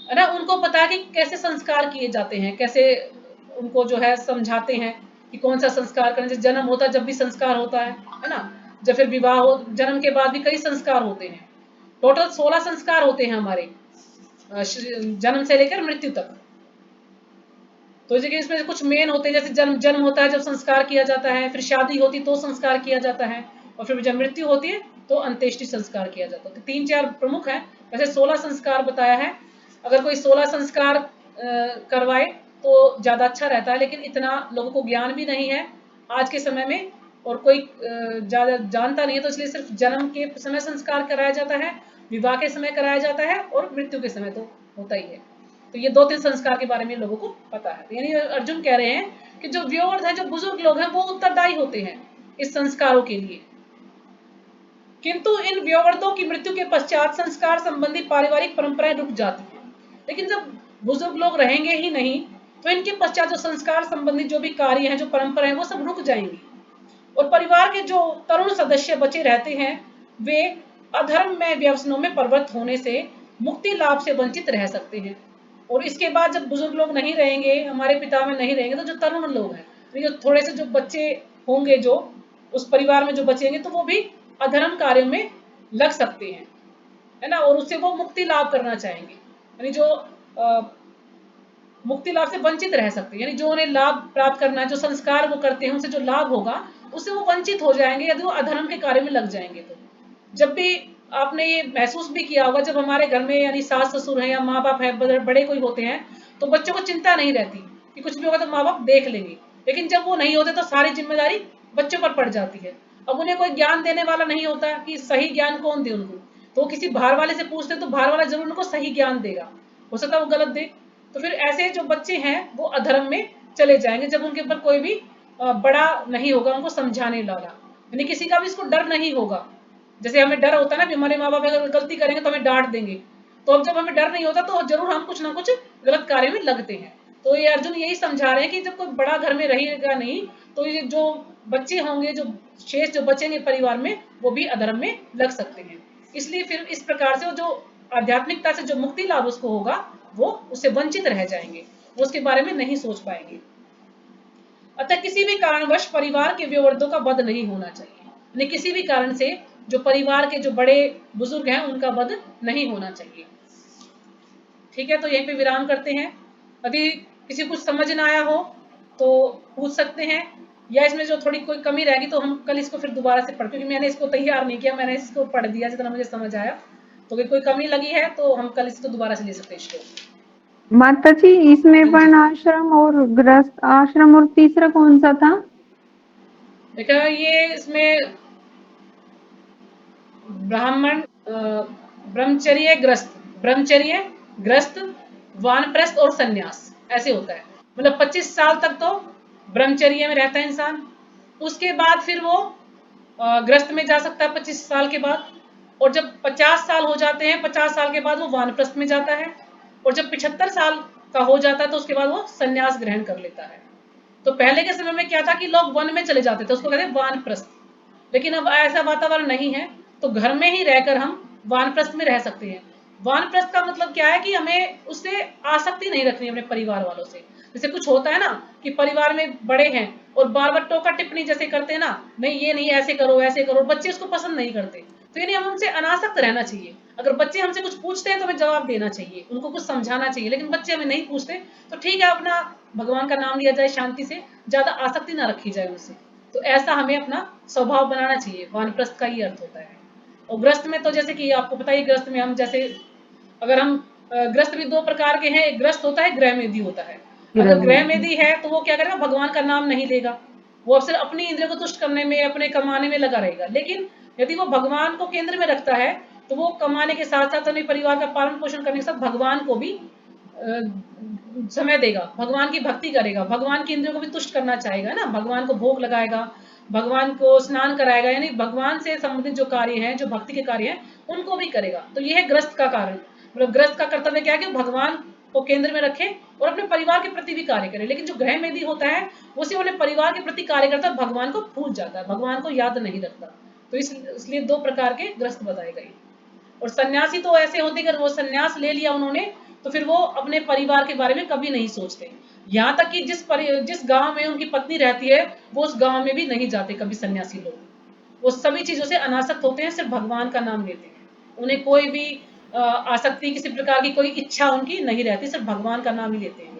है ना। उनको पता है कि कैसे संस्कार किए जाते हैं, कैसे उनको जो है समझाते हैं कि कौन सा संस्कार करने। जैसे जन्म होता है जब भी संस्कार होता है ना, जब फिर विवाह हो, जन्म के बाद भी कई संस्कार होते हैं। टोटल 16 संस्कार होते हैं हमारे जन्म से लेकर मृत्यु तक। तो जैसे इसमें कुछ मेन होते हैं, जैसे जन्म होता है जब संस्कार किया जाता है, फिर शादी होती तो संस्कार किया जाता है, और फिर जब मृत्यु होती है तो अंत्येष्टि संस्कार किया जाता है। तो 3-4 प्रमुख है, वैसे 16 संस्कार बताया है। अगर कोई 16 संस्कार करवाए तो ज्यादा अच्छा रहता है, लेकिन इतना लोगों को ज्ञान भी नहीं है आज के समय में और कोई ज्यादा जानता नहीं है, तो इसलिए सिर्फ जन्म के समय संस्कार कराया जाता है, विवाह के समय कराया जाता है और मृत्यु के समय तो होता ही है। तो ये 2-3 संस्कार के बारे में लोगों को पता है। यानी अर्जुन कह रहे हैं कि जो व्योवर्ध है, जो बुजुर्ग लोग हैं, वो उत्तरदायी होते हैं इस संस्कारों के लिए। किंतु इन व्योवर्धों की मृत्यु के पश्चात संस्कार संबंधी पारिवारिक परंपराएं रुक जाती हैं। लेकिन जब बुजुर्ग लोग रहेंगे ही नहीं तो इनके पश्चात जो संस्कार संबंधी जो भी कार्य हैं, जो परंपराएं, वो सब रुक जाएंगी और परिवार के जो तरुण सदस्य बचे रहते हैं वे अधर्म में व्यसनों में प्रवृत्त होने से मुक्ति लाभ से वंचित रह सकते हैं। और इसके बाद जब बुजुर्ग लोग नहीं रहेंगे, हमारे पिता में नहीं रहेंगे, तो जो तरुण लोग हैं, जो थोड़े से जो बच्चे होंगे, जो उस परिवार में जो बचेंगे, तो वो भी अधर्म कार्यों में लग सकते हैं, है ना, और उससे वो मुक्ति लाभ करना चाहेंगे, यानी जो मुक्ति लाभ से वंचित रह सकते हैं। यानी जो उन्हें लाभ प्राप्त करना है, जो संस्कार वो करते हैं, उनसे जो लाभ होगा उससे वो वंचित हो जाएंगे यदि वो अधर्म के कार्य में लग जाएंगे। तो जब भी आपने ये महसूस भी किया होगा, जब हमारे घर में यानी सास ससुर है या माँ बाप है, बड़े कोई होते हैं, तो बच्चों को चिंता नहीं रहती कि कुछ भी होगा तो माँ बाप देख लेंगे। लेकिन जब वो नहीं होते तो सारी जिम्मेदारी बच्चों पर पड़ जाती है। अब उन्हें कोई ज्ञान देने वाला नहीं होता कि सही ज्ञान कौन दे उनको, तो किसी बाहर वाले से पूछते तो बाहर वाला जरूर उनको सही ज्ञान देगा, हो सकता है वो गलत दे। तो फिर ऐसे जो बच्चे हैं वो अधर्म में चले जाएंगे जब उनके ऊपर कोई भी बड़ा नहीं होगा उनको समझाने वाला, यानी किसी का भी इसको डर नहीं होगा। जैसे हमें डर होता है ना कि हमारे माँ बाप अगर गलती करेंगे तो हमें डांट देंगे, तो अब जब हमें डर नहीं होता तो जरूर हम कुछ ना कुछ गलत कार्य में लगते हैं। तो ये अर्जुन यही समझा रहे हैं कि जब कोई बड़ा घर में रहेगा नहीं तो ये जो बच्चे होंगे, जो शेष जो बचेंगे परिवार में, वो भी अधर्म में लग सकते हैं। इसलिए फिर इस प्रकार से जो आध्यात्मिकता से जो मुक्ति लाभ उसको होगा वो उससे वंचित रह जाएंगे, वो उसके बारे में नहीं सोच पाएंगे। अतः किसी भी कारणवश परिवार के व्योवर्धों का वध नहीं होना चाहिए, यानी किसी भी कारण से जो परिवार के जो बड़े बुजुर्ग हैं उनका वध नहीं होना चाहिए। ठीक है, तो यहीं पे विराम करते हैं। यदि किसी कुछ समझ ना आया हो तो पूछ सकते हैं, या इसमें जो थोड़ी कोई कमी रहेगी तो हम कल इसको फिर दोबारा से पढ़, क्योंकि मैंने इसको तैयार नहीं किया, मैंने इसको पढ़ दिया जितना मुझे समझ आया। तो अगर कोई कमी लगी है तो हम कल इसको दोबारा से ले सकते हैं इसको।
माता जी, इसमें
हाँ जी।
वर्ण आश्रम और गृहस्थ आश्रम और तीसरा कौन सा था?
देखा ये इसमें ब्राह्मण ब्रह्मचर्य ग्रस्त वानप्रस्थ और सन्यास ऐसे होता है। मतलब 25 साल तक तो ब्रह्मचर्य में रहता है इंसान, उसके बाद फिर वो ग्रस्त में जा सकता है 25 साल के बाद, और जब 50 साल हो जाते हैं 50 साल के बाद वो वानप्रस्थ में जाता है, और जब 75 साल का हो जाता है तो उसके बाद वो सन्यास ग्रहण कर लेता है। तो पहले के समय में क्या था कि लोग वन में चले जाते थे, उसको कहते हैं वानप्रस्थ। लेकिन अब ऐसा वातावरण नहीं है, तो घर में ही रहकर हम वानप्रस्थ में रह सकते हैं। वानप्रस्थ का मतलब क्या है कि हमें उससे आसक्ति नहीं रखनी अपने परिवार वालों से। जैसे कुछ होता है ना कि परिवार में बड़े हैं और बार बार टोका टिप्पणी जैसे करते हैं ना, नहीं ये नहीं ऐसे करो वैसे करो, बच्चे उसको पसंद नहीं करते। तो यानी हम उनसे अनासक्त रहना चाहिए। अगर बच्चे हमसे कुछ पूछते हैं तो हमें जवाब देना चाहिए, उनको कुछ समझाना चाहिए। लेकिन बच्चे हमें नहीं पूछते तो ठीक है, अपना भगवान का नाम लिया जाए शांति से, ज्यादा आसक्ति ना रखी जाए उनसे। तो ऐसा हमें अपना स्वभाव बनाना चाहिए। वानप्रस्थ का ही अर्थ होता है। और ग्रस्त में तो जैसे कि आपको पता ही, ग्रस्त में हम जैसे अगर हम ग्रस्त भी दो प्रकार के हैं, एक ग्रस्त होता है, गृह मेधी होता है। अगर गृह मेधी है तो वो क्या करेगा, भगवान का नाम नहीं लेगा, वो सिर्फ अपनी इंद्रियों को तुष्ट करने में अपने कमाने में लगा रहेगा। लेकिन यदि वो भगवान को केंद्र में रखता है तो वो कमाने के साथ साथ अपने परिवार का पालन पोषण करने के साथ भगवान को भी समय देगा, भगवान की भक्ति करेगा, भगवान की इंद्रियों को भी तुष्ट करना चाहेगा ना, भगवान को भोग लगाएगा, भगवान को स्नान कराएगा, यानी भगवान से संबंधित जो कार्य हैं, जो भक्ति के कार्य हैं, उनको भी करेगा। तो ये है ग्रस्त का कारण। मतलब ग्रस्त का कर्तव्य क्या है कि भगवान को केंद्र में रखे और अपने परिवार के प्रति भी कार्य करे। लेकिन जो गृह मेधी होता है वो सिर्फ अपने परिवार के प्रति कार्य करता है, भगवान को भूल जाता है, भगवान को याद नहीं रखता। तो इसलिए दो प्रकार के ग्रस्त बताए गए। और सन्यासी तो ऐसे होते हैं, अगर वो सन्यास ले लिया उन्होंने तो फिर वो अपने परिवार के बारे में कभी नहीं सोचते। यहाँ तक कि जिस गांव में उनकी पत्नी रहती है वो उस गांव में भी नहीं जाते कभी सन्यासी लोग। वो सभी चीजों से अनासक्त होते हैं, सिर्फ भगवान का नाम लेते हैं। उन्हें कोई भी आसक्ति, किसी प्रकार की कोई इच्छा उनकी नहीं रहती, सिर्फ भगवान का नाम ही लेते हैं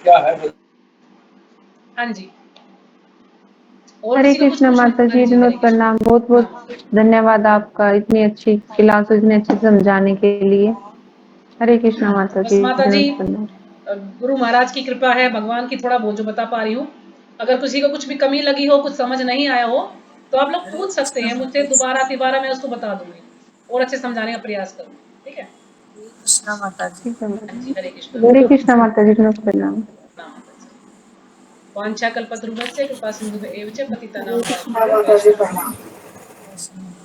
क्या है। हाँ जी। और
हरे
किसी को कुछ
कृष्ण
पूछना?
माता
हाँ
जी,
जी, हरे
विनोद
कृष्ण।
प्रणाम। बहुत बहुत
हाँ।
धन्यवाद आपका इतनी अच्छी क्लास, इतने अच्छे समझाने के लिए। हरे कृष्ण माता
बस
जी,
माता जी,
विनोद प्रणाम।
गुरु महाराज की कृपा है, भगवान की थोड़ा बहुत जो बता पा रही हूँ। अगर किसी को कुछ भी कमी लगी हो, कुछ समझ नहीं आया हो, तो आप लोग पूछ सकते हैं मुझसे, दोबारा तिबारा मैं उसको बता दूंगी और अच्छे समझाने का प्रयास करूँ। ठीक है।
कृष्णा माता जी।
ठीक है
हाँ
माता
जी,
जी।
हरे कृष्ण।
हरे कृष्ण माता जी, विनोद प्रणाम।
प्रणाम माता जी। वाञ्छा कल्पतरुभ्यश्च कृपा सिन्धुभ्य एव च पतितानां
कृष्णा
पावनेभ्यो
माता जी
वैष्णवेभ्यो
प्रणाम।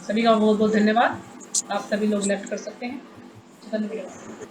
सभी का बहुत बहुत धन्यवाद। आप सभी लोग लेफ्ट कर सकते हैं। धन्यवाद।